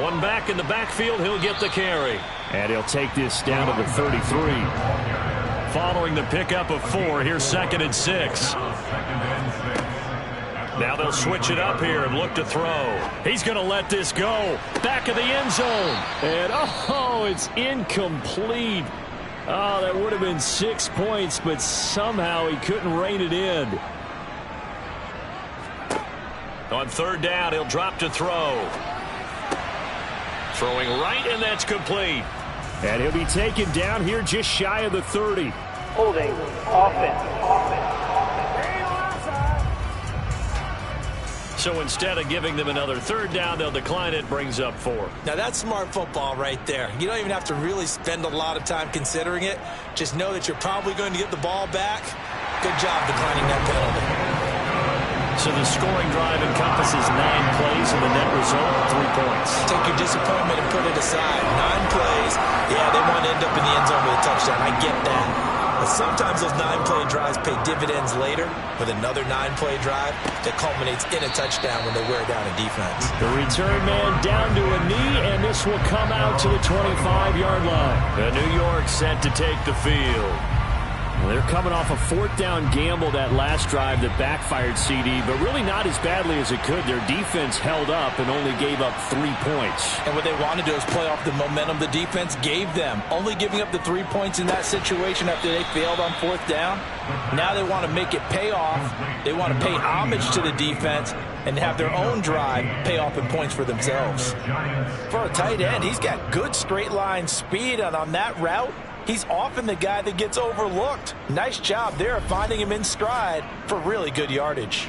One back in the backfield, he'll get the carry. And he'll take this down to the 33. Following the pickup of 4, here's 2nd and 6. Now they'll switch it up here and look to throw. He's going to let this go. Back of the end zone. And, it's incomplete. Oh, that would have been 6 points, but somehow he couldn't rein it in. On 3rd down, he'll drop to throw. Throwing right, and that's complete. And he'll be taken down here just shy of the 30. Holding, offense. So instead of giving them another 3rd down, they'll decline it, brings up 4. Now that's smart football right there. You don't even have to really spend a lot of time considering it. Just know that you're probably going to get the ball back. Good job declining that penalty. So the scoring drive encompasses 9 plays, and the net result, 3 points. Take your disappointment and put it aside. 9 plays. Yeah, they want to end up in the end zone with a touchdown. I get that. But sometimes those 9-play drives pay dividends later with another 9-play drive that culminates in a touchdown when they wear down a defense. The return man down to a knee, and this will come out to the 25-yard line. The New York set to take the field. Well, they're coming off a 4th down gamble that last drive that backfired, CD, but really not as badly as it could. Their defense held up and only gave up 3 points. And what they want to do is play off the momentum the defense gave them. Only giving up the 3 points in that situation after they failed on 4th down. Now they want to make it pay off. They want to pay homage to the defense and have their own drive pay off in points for themselves. For a tight end, he's got good straight line speed, and on that route, he's often the guy that gets overlooked. Nice job there of finding him in stride for really good yardage.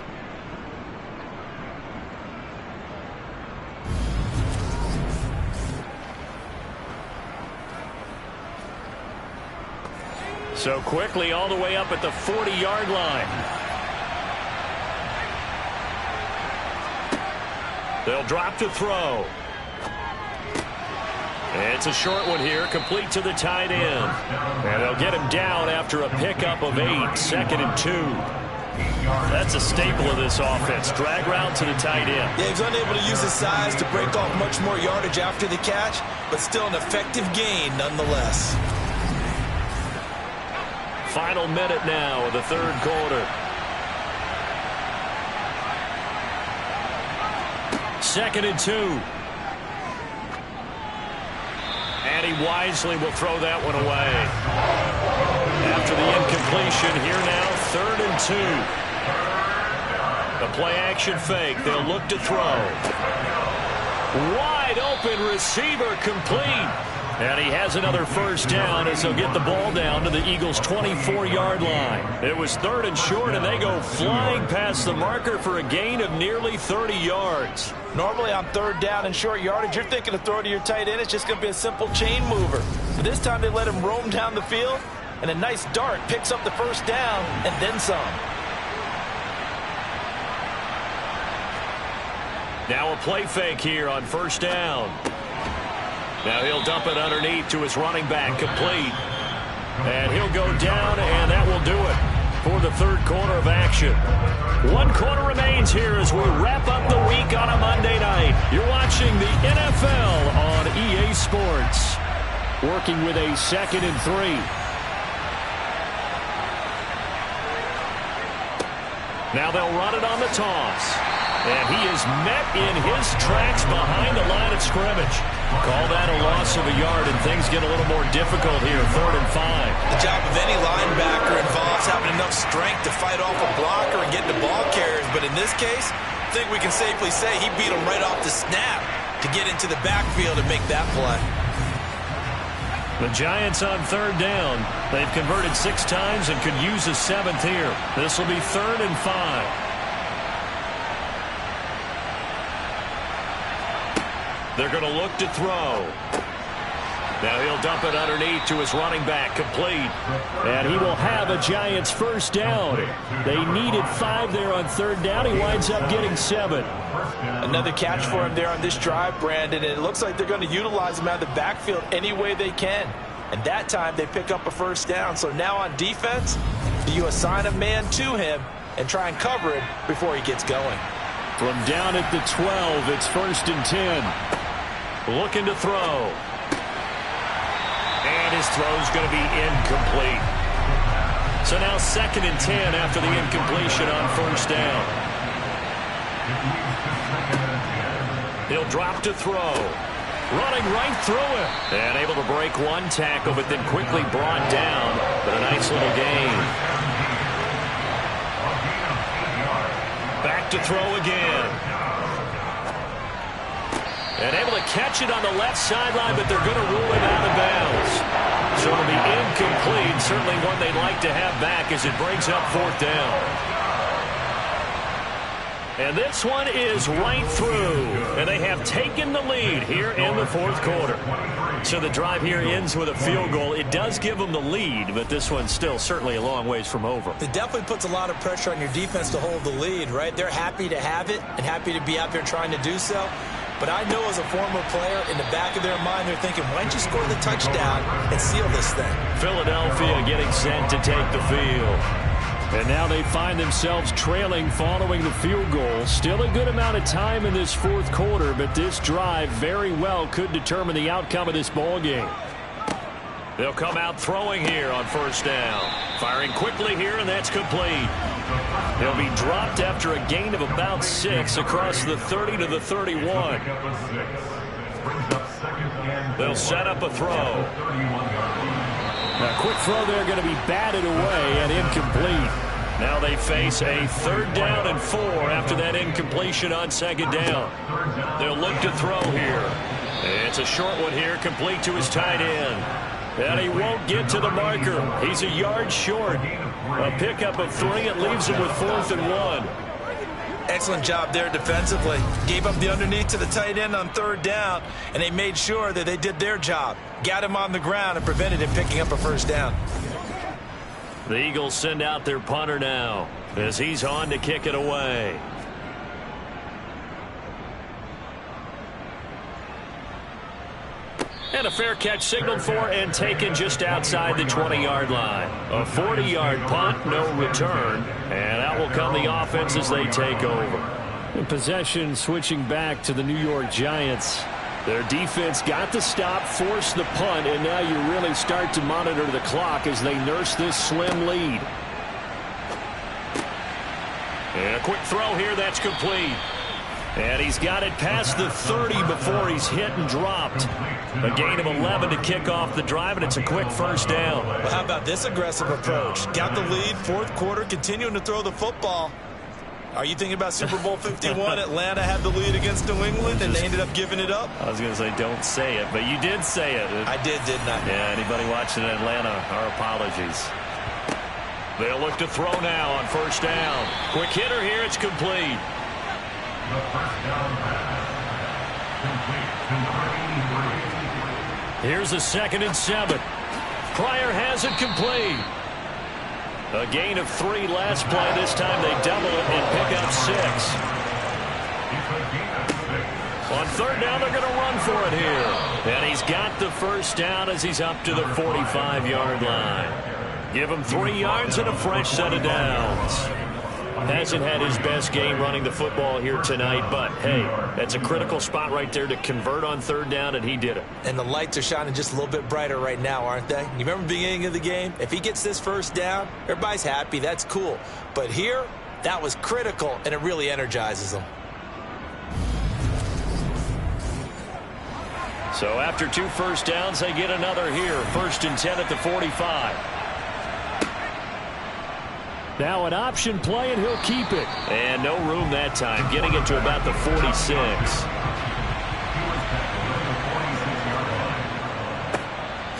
So quickly all the way up at the 40-yard line. They'll drop to throw. It's a short one here, complete to the tight end. And they'll get him down after a pickup of 8, 2nd and 2. That's a staple of this offense. Drag route to the tight end. Yeah, he's unable to use his size to break off much more yardage after the catch, but still an effective gain nonetheless. Final minute now of the 3rd quarter. 2nd and 2. And he wisely will throw that one away. After the incompletion, here now, 3rd and 2. The play-action fake. They'll look to throw. Wide open receiver complete. And he has another first down as he'll get the ball down to the Eagles' 24-yard line. It was 3rd and short, and they go flying past the marker for a gain of nearly 30 yards. Normally on 3rd down and short yardage, you're thinking of throw to your tight end. It's just going to be a simple chain mover. But this time they let him roam down the field, and a nice dart picks up the first down and then some. Now a play fake here on first down. Now he'll dump it underneath to his running back, complete. And he'll go down, and that will do it. for the third quarter of action. One quarter remains here as we wrap up the week on a Monday night. You're watching the NFL on EA Sports. Working with a 2nd and 3. Now they'll run it on the toss. And he is met in his tracks behind the line of scrimmage. Call that a loss of a yard, and things get a little more difficult here, 3rd and 5. The job of any linebacker involves having enough strength to fight off a blocker and get the ball carriers. But in this case, I think we can safely say he beat him right off the snap to get into the backfield and make that play. The Giants on 3rd down. They've converted 6 times and could use a 7th here. This will be 3rd and 5. They're going to look to throw. Now he'll dump it underneath to his running back, complete. And he will have a Giants first down. They needed 5 there on 3rd down. He winds up getting 7. Another catch for him there on this drive, Brandon. And it looks like they're going to utilize him out of the backfield any way they can. And that time they pick up a first down. So now on defense, you assign a man to him and try and cover it before he gets going. From down at the 12, it's 1st and 10. Looking to throw. And his throw's going to be incomplete. So now 2nd and 10 after the incompletion on 1st down. He'll drop to throw. Running right through it. And able to break one tackle, but then quickly brought down. But a nice little gain. Back to throw again. And able to catch it on the left sideline, but they're going to rule it out of bounds. So it'll be incomplete. Certainly one they'd like to have back as it brings up 4th down. And this one is right through. And they have taken the lead here in the 4th quarter. So the drive here ends with a field goal. It does give them the lead, but this one's still certainly a long ways from over. It definitely puts a lot of pressure on your defense to hold the lead, right? They're happy to have it and happy to be out there trying to do so. But I know as a former player, in the back of their mind, they're thinking, why don't you score the touchdown and seal this thing? Philadelphia getting set to take the field. And now they find themselves trailing following the field goal. Still a good amount of time in this 4th quarter, but this drive very well could determine the outcome of this ball game. They'll come out throwing here on 1st down. Firing quickly here, and that's complete. He'll be dropped after a gain of about 6 across the 30 to the 31. They'll set up a throw. A quick throw there going to be batted away and incomplete. Now they face a 3rd down and 4 after that incompletion on 2nd down. They'll look to throw here. It's a short one here, complete to his tight end. And he won't get to the marker. He's a yard short. A pickup of 3. It leaves him with 4th and 1. Excellent job there defensively. Gave up the underneath to the tight end on 3rd down, and they made sure that they did their job. Got him on the ground and prevented him picking up a first down. The Eagles send out their punter now as he's on to kick it away. And a fair catch signaled for and taken just outside the 20-yard line. A 40-yard punt, no return. And out will come the offense as they take over. In possession switching back to the New York Giants. Their defense got the stop, forced the punt, and now you really start to monitor the clock as they nurse this slim lead. And a quick throw here, that's complete. And he's got it past the 30 before he's hit and dropped. A gain of 11 to kick off the drive, and it's a quick first down. Well, how about this aggressive approach? Got the lead, 4th quarter, continuing to throw the football. Are you thinking about Super Bowl 51? Atlanta had the lead against New England, and they ended up giving it up? I was going to say don't say it, but you did say it. I did, didn't I? Yeah, anybody watching Atlanta, our apologies. They'll look to throw now on 1st down. Quick hitter here, it's complete. The first down pass. Complete to 33. Here's a 2nd and 7. Pryor has it complete. A gain of 3 last play. This time they double it and pick up 6. On 3rd down, they're going to run for it here. And he's got the first down as he's up to the 45-yard line. Give him 3 yards and a fresh set of downs. Hasn't had his best game running the football here tonight, but, hey, that's a critical spot right there to convert on 3rd down, and he did it. And the lights are shining just a little bit brighter right now, aren't they? You remember the beginning of the game? If he gets this 1st down, everybody's happy. That's cool. But here, that was critical, and it really energizes them. So after 2 first downs, they get another here. 1st and 10 at the 45. Now an option play, and he'll keep it. And no room that time, getting it to about the 46.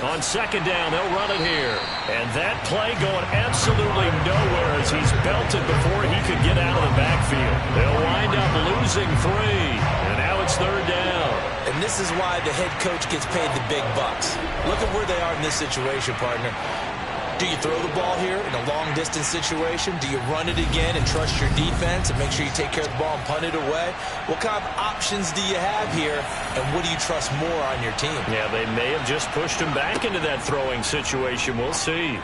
On 2nd down, they'll run it here. And that play going absolutely nowhere as he's belted before he could get out of the backfield. They'll wind up losing 3. And now it's 3rd down. And this is why the head coach gets paid the big bucks. Look at where they are in this situation, partner. Do you throw the ball here in a long-distance situation? Do you run it again and trust your defense and make sure you take care of the ball and punt it away? What kind of options do you have here, and what do you trust more on your team? Yeah, they may have just pushed him back into that throwing situation. We'll see.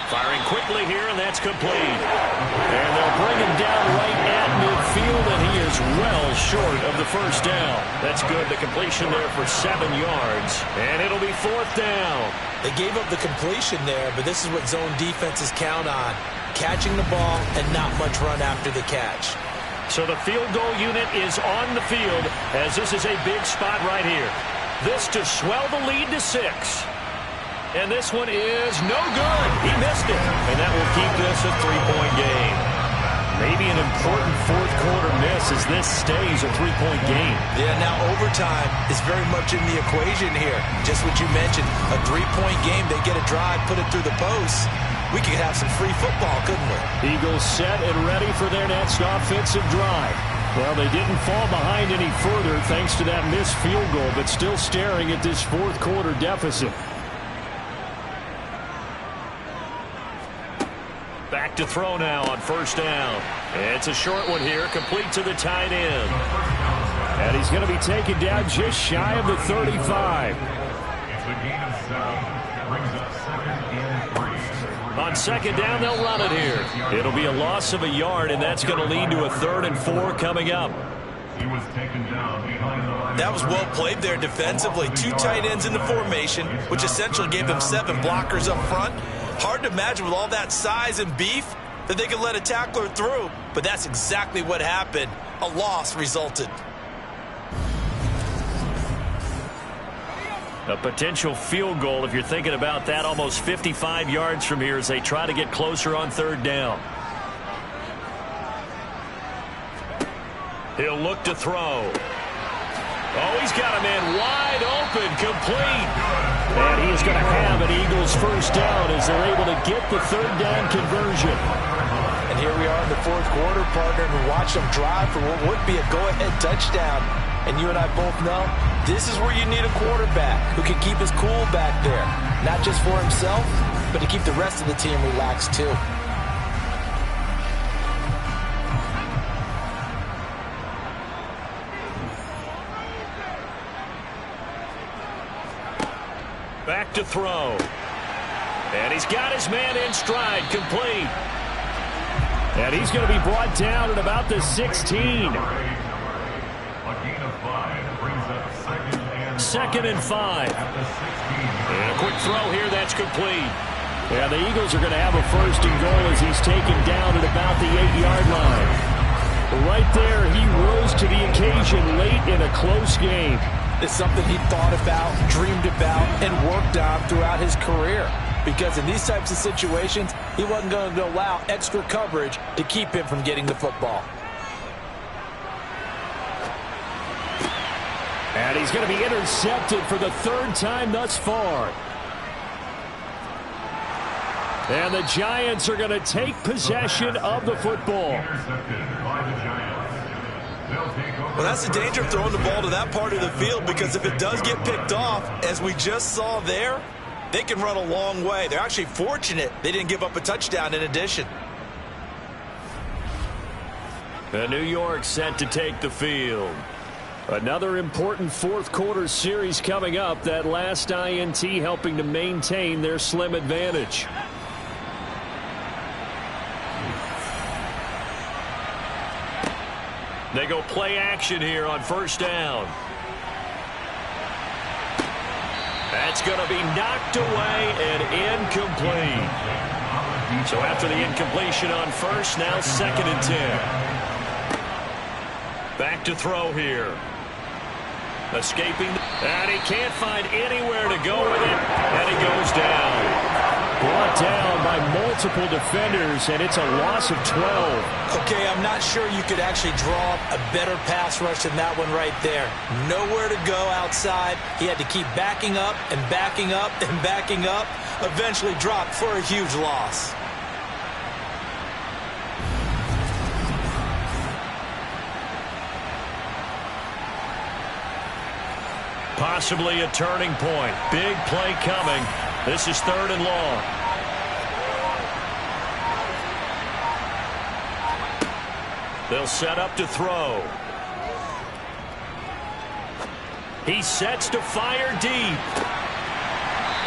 Firing quickly here, and that's complete. And they'll bring him down right at midfield, and he is well short of the 1st down. That's good. The completion there for 7 yards, and it'll be 4th down. They gave up the completion there, but this is what zone defenses count on. Catching the ball and not much run after the catch. So the field goal unit is on the field as this is a big spot right here. This to swell the lead to 6. And this one is no good. He missed it. And that will keep this a 3-point game. Maybe an important 4th quarter miss as this stays a 3-point game. Yeah, now overtime is very much in the equation here. Just what you mentioned, a 3-point game. They get a drive, put it through the posts. We could have some free football, couldn't we? Eagles set and ready for their next offensive drive. Well, they didn't fall behind any further thanks to that missed field goal, but still staring at this 4th quarter deficit. Back to throw now on 1st down. It's a short one here, complete to the tight end. And he's going to be taken down just shy of the 35. It's a gain of 7. Brings up 2nd and 3. On 2nd down, they'll run it here. It'll be a loss of a yard, and that's going to lead to a 3rd and 4 coming up. He was taken down behind the line. That was well played there defensively. 2 tight ends in the formation, which essentially gave them 7 blockers up front. Hard to imagine with all that size and beef that they could let a tackler through, but that's exactly what happened. A loss resulted. A potential field goal, if you're thinking about that, almost 55 yards from here as they try to get closer on 3rd down. He'll look to throw. Oh, he's got a man wide open, complete. And he is going to have an Eagles 1st down as they're able to get the 3rd down conversion. And here we are in the 4th quarter, partner, and watch them drive for what would be a go-ahead touchdown. And you and I both know this is where you need a quarterback who can keep his cool back there. Not just for himself, but to keep the rest of the team relaxed too. Back to throw. And he's got his man in stride, complete. And he's going to be brought down at about the 16. A gain of 5 brings up 2nd and 5. at the 16. And a quick throw here, that's complete. Yeah, the Eagles are going to have a 1st and goal as he's taken down at about the 8-yard line. Right there, he rose to the occasion late in a close game. It's something he thought about, dreamed about, and worked on throughout his career. Because in these types of situations, he wasn't going to allow extra coverage to keep him from getting the football. And he's going to be intercepted for the 3rd time thus far. And the Giants are going to take possession of the football. Intercepted by the Giants. Well, that's the danger of throwing the ball to that part of the field, because if it does get picked off, as we just saw there, they can run a long way. They're actually fortunate they didn't give up a touchdown in addition. The New York set to take the field. Another important fourth quarter series coming up. That last INT helping to maintain their slim advantage. They go play action here on first down. That's going to be knocked away and incomplete. So after the incompletion on first, now 2nd and 10. Back to throw here. Escaping, and he can't find anywhere to go with it, and he goes down. Brought down by multiple defenders, and it's a loss of 12. Okay, I'm not sure you could actually draw a better pass rush than that one right there. Nowhere to go outside. He had to keep backing up and backing up and backing up. Eventually dropped for a huge loss. Possibly a turning point. Big play coming. This is 3rd and long. They'll set up to throw. He sets to fire deep.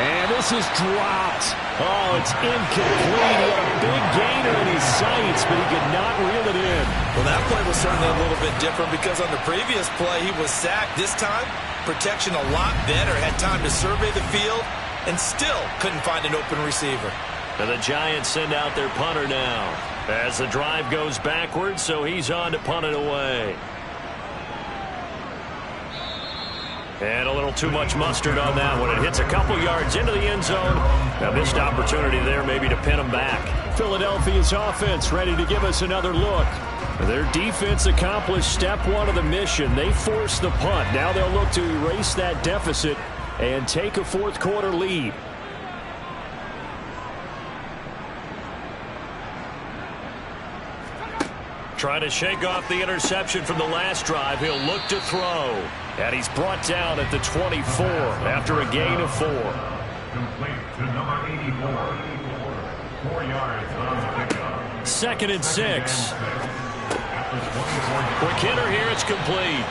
And this is dropped. Oh, it's incomplete. He had a big gainer in his sights, but he could not reel it in. Well, that play was certainly a little bit different because on the previous play, he was sacked. This time, protection a lot better. Had time to survey the field and still couldn't find an open receiver. And the Giants send out their punter now as the drive goes backwards, so he's on to punt it away. And a little too much mustard on that one. It hits a couple yards into the end zone. A missed opportunity there maybe to pin him back. Philadelphia's offense ready to give us another look. Their defense accomplished step 1 of the mission. They forced the punt. Now they'll look to erase that deficit and take a fourth quarter lead. Trying to shake off the interception from the last drive. He'll look to throw. And he's brought down at the 24 after a gain of 4. Complete to number 84. 4 yards on the pickup. 2nd and 6. Quick hitter here. It's complete.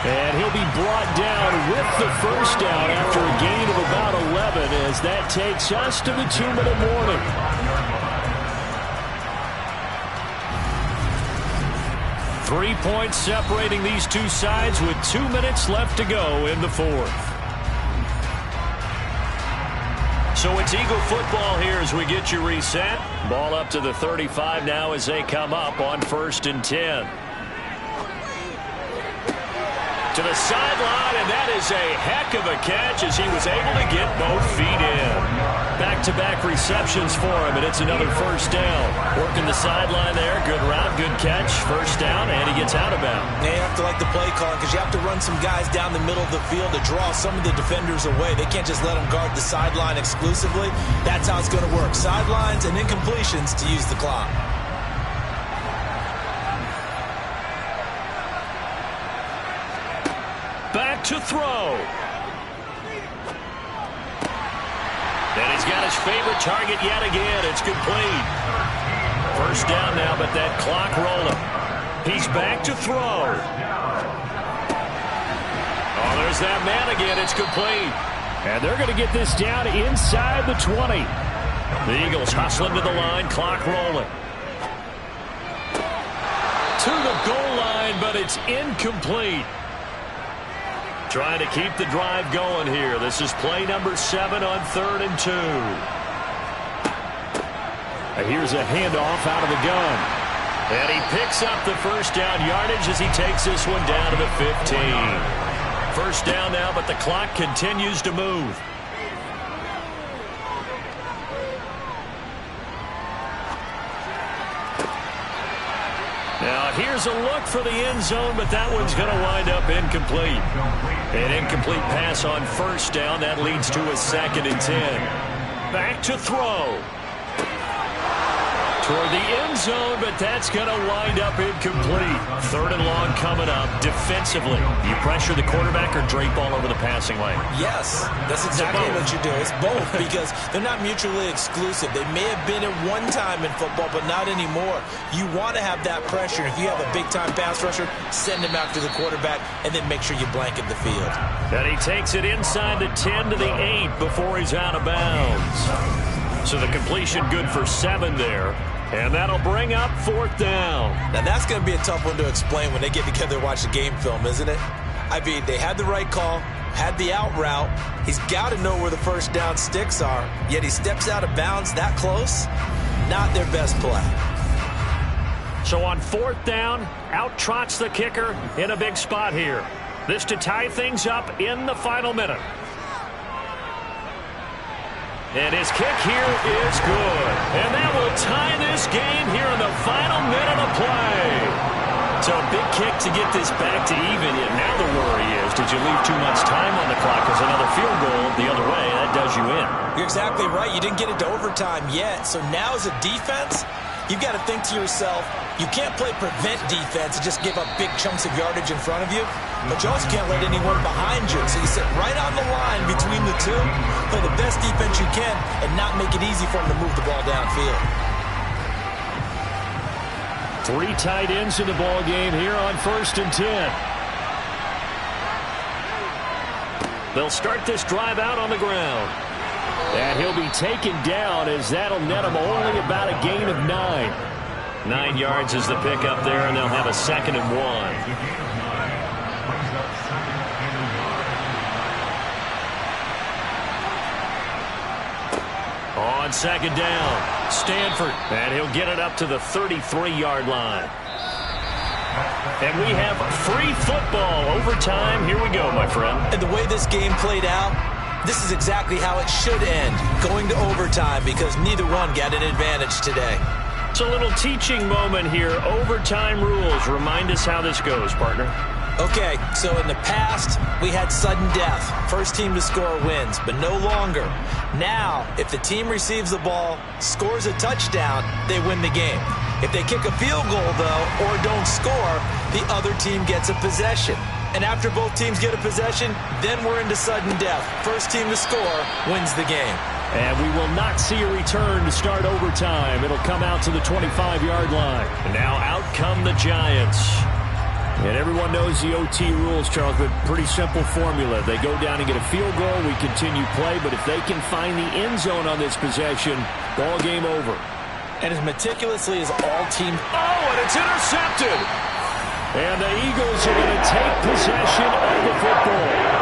And he'll be brought down with the first down after a gain of about 11 as that takes us to the 2-minute warning. 3 points separating these two sides with 2 minutes left to go in the fourth. So it's Eagle football here as we get you reset. Ball up to the 35 now as they come up on 1st and 10. To the sideline, and that is a heck of a catch as he was able to get both feet in. Back-to-back receptions for him, and it's another first down. Working the sideline there. Good route, good catch. First down, and he gets out of bounds. They have to like the play call because you have to run some guys down the middle of the field to draw some of the defenders away. They can't just let them guard the sideline exclusively. That's how it's going to work. Sidelines and incompletions to use the clock. Back to throw. And he's got his favorite target yet again. It's complete. First down now, but that clock rolling. He's back to throw. Oh, there's that man again. It's complete. And they're going to get this down inside the 20. The Eagles hustling to the line. Clock rolling. To the goal line, but it's incomplete. Trying to keep the drive going here. This is play number 7 on 3rd and 2. Here's a handoff out of the gun. And he picks up the first down yardage as he takes this one down to the 15. First down now, but the clock continues to move. Now, here's a look for the end zone, but that one's going to wind up incomplete. An incomplete pass on first down. That leads to a 2nd and 10. Back to throw. Toward the end zone, but that's going to wind up incomplete. 3rd and long coming up. Defensively, you pressure the quarterback or drape all over the passing lane? Yes, that's exactly what you do. It's both because they're not mutually exclusive. They may have been at one time in football, but not anymore. You want to have that pressure. If you have a big-time pass rusher, send him out to the quarterback, and then make sure you blanket the field. And he takes it inside the 10 to the 8 before he's out of bounds. So the completion good for 7 there. And that'll bring up 4th down. Now, that's going to be a tough one to explain when they get together and watch the game film, isn't it? I mean, they had the right call, had the out route. He's got to know where the first down sticks are, yet he steps out of bounds that close. Not their best play. So on 4th down, out trots the kicker in a big spot here. This to tie things up in the final minute. And his kick here is good. And that will tie this game here in the final minute of play. So a big kick to get this back to even. Yet now the worry is, did you leave too much time on the clock? Because another field goal the other way, that does you in. You're exactly right. You didn't get it to overtime yet. So now as a defense, you've got to think to yourself, you can't play prevent defense and just give up big chunks of yardage in front of you. But you also can't let anyone behind you. So you sit right on the line between the two, play the best defense you can, and not make it easy for them to move the ball downfield. 3 tight ends in the ball game here on 1st and 10. They'll start this drive out on the ground. And he'll be taken down as that'll net him only about a gain of 9. 9 yards is the pickup there, and they'll have a 2nd and 1. On 2nd down, Stanford, and he'll get it up to the 33-yard line. And we have free football overtime. Here we go, my friend. And the way this game played out, this is exactly how it should end, going to overtime, because neither one got an advantage today. It's a little teaching moment here. Overtime rules. Remind us how this goes, partner. Okay, so in the past, we had sudden death. First team to score wins, but no longer. Now, if the team receives the ball, scores a touchdown, they win the game. If they kick a field goal, though, or don't score, the other team gets a possession. And after both teams get a possession, then we're into sudden death. First team to score wins the game. And we will not see a return to start overtime. It'll come out to the 25-yard line. And now out come the Giants. And everyone knows the OT rules, Charles, but pretty simple formula. They go down and get a field goal, we continue play, but if they can find the end zone on this possession, ball game over. And as meticulously as all teams... Oh, and it's intercepted! And the Eagles are going to take possession of the football.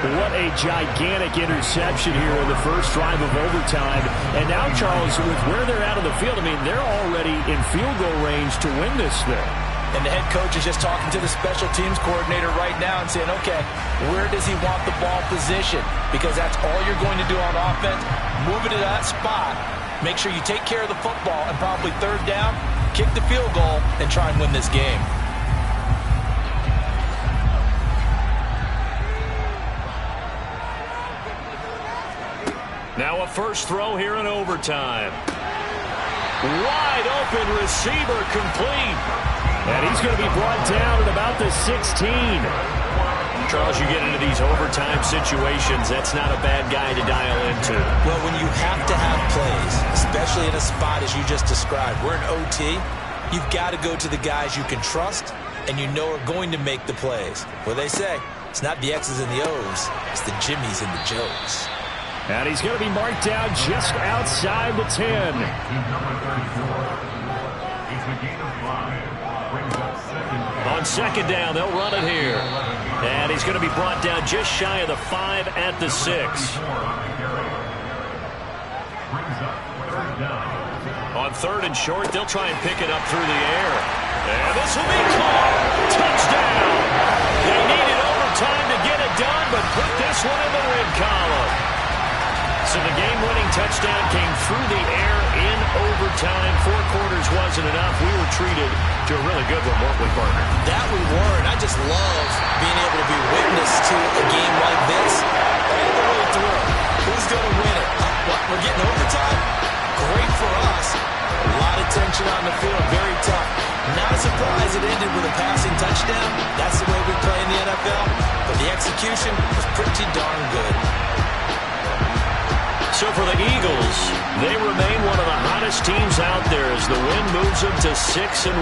What a gigantic interception here in the first drive of overtime. And now, Charles, with where they're out of the field, I mean, they're already in field goal range to win this thing. And the head coach is just talking to the special teams coordinator right now and saying, okay, where does he want the ball positioned? Because that's all you're going to do on offense. Move it to that spot. Make sure you take care of the football, and probably 3rd down, kick the field goal, and try and win this game. Now a first throw here in overtime. Wide open receiver complete. And he's going to be brought down at about the 16. Charles, you get into these overtime situations, that's not a bad guy to dial into. Well, when you have to have plays, especially in a spot as you just described, we're in OT, you've got to go to the guys you can trust and you know are going to make the plays. What they say, it's not the X's and the O's, it's the Jimmies and the Joes. And he's going to be marked down just outside the 10. On 2nd down, they'll run it here. And he's going to be brought down just shy of the 5 at the 6. On 3rd and short, they'll try and pick it up through the air. And this will be caught. Touchdown. They needed overtime to get it done, but put this one in the win column. So the game-winning touchdown came through the air in overtime. 4 quarters wasn't enough. We were treated to a really good one, weren't we, partner? That we were, and I just love being able to be witness to a game like this all the way through. Who's going to win it? What, we're getting overtime? Great for execution was pretty darn good. So for the Eagles, they remain one of the hottest teams out there as the win moves them to 6-1.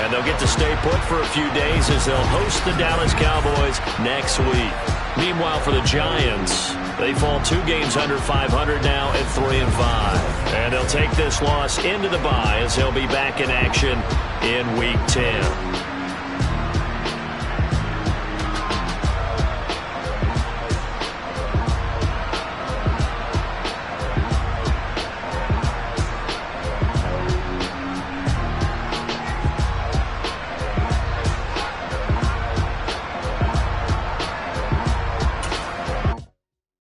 And they'll get to stay put for a few days as they'll host the Dallas Cowboys next week. Meanwhile, for the Giants, they fall 2 games under 500 now at 3-5. And they'll take this loss into the bye as they'll be back in action in Week 10.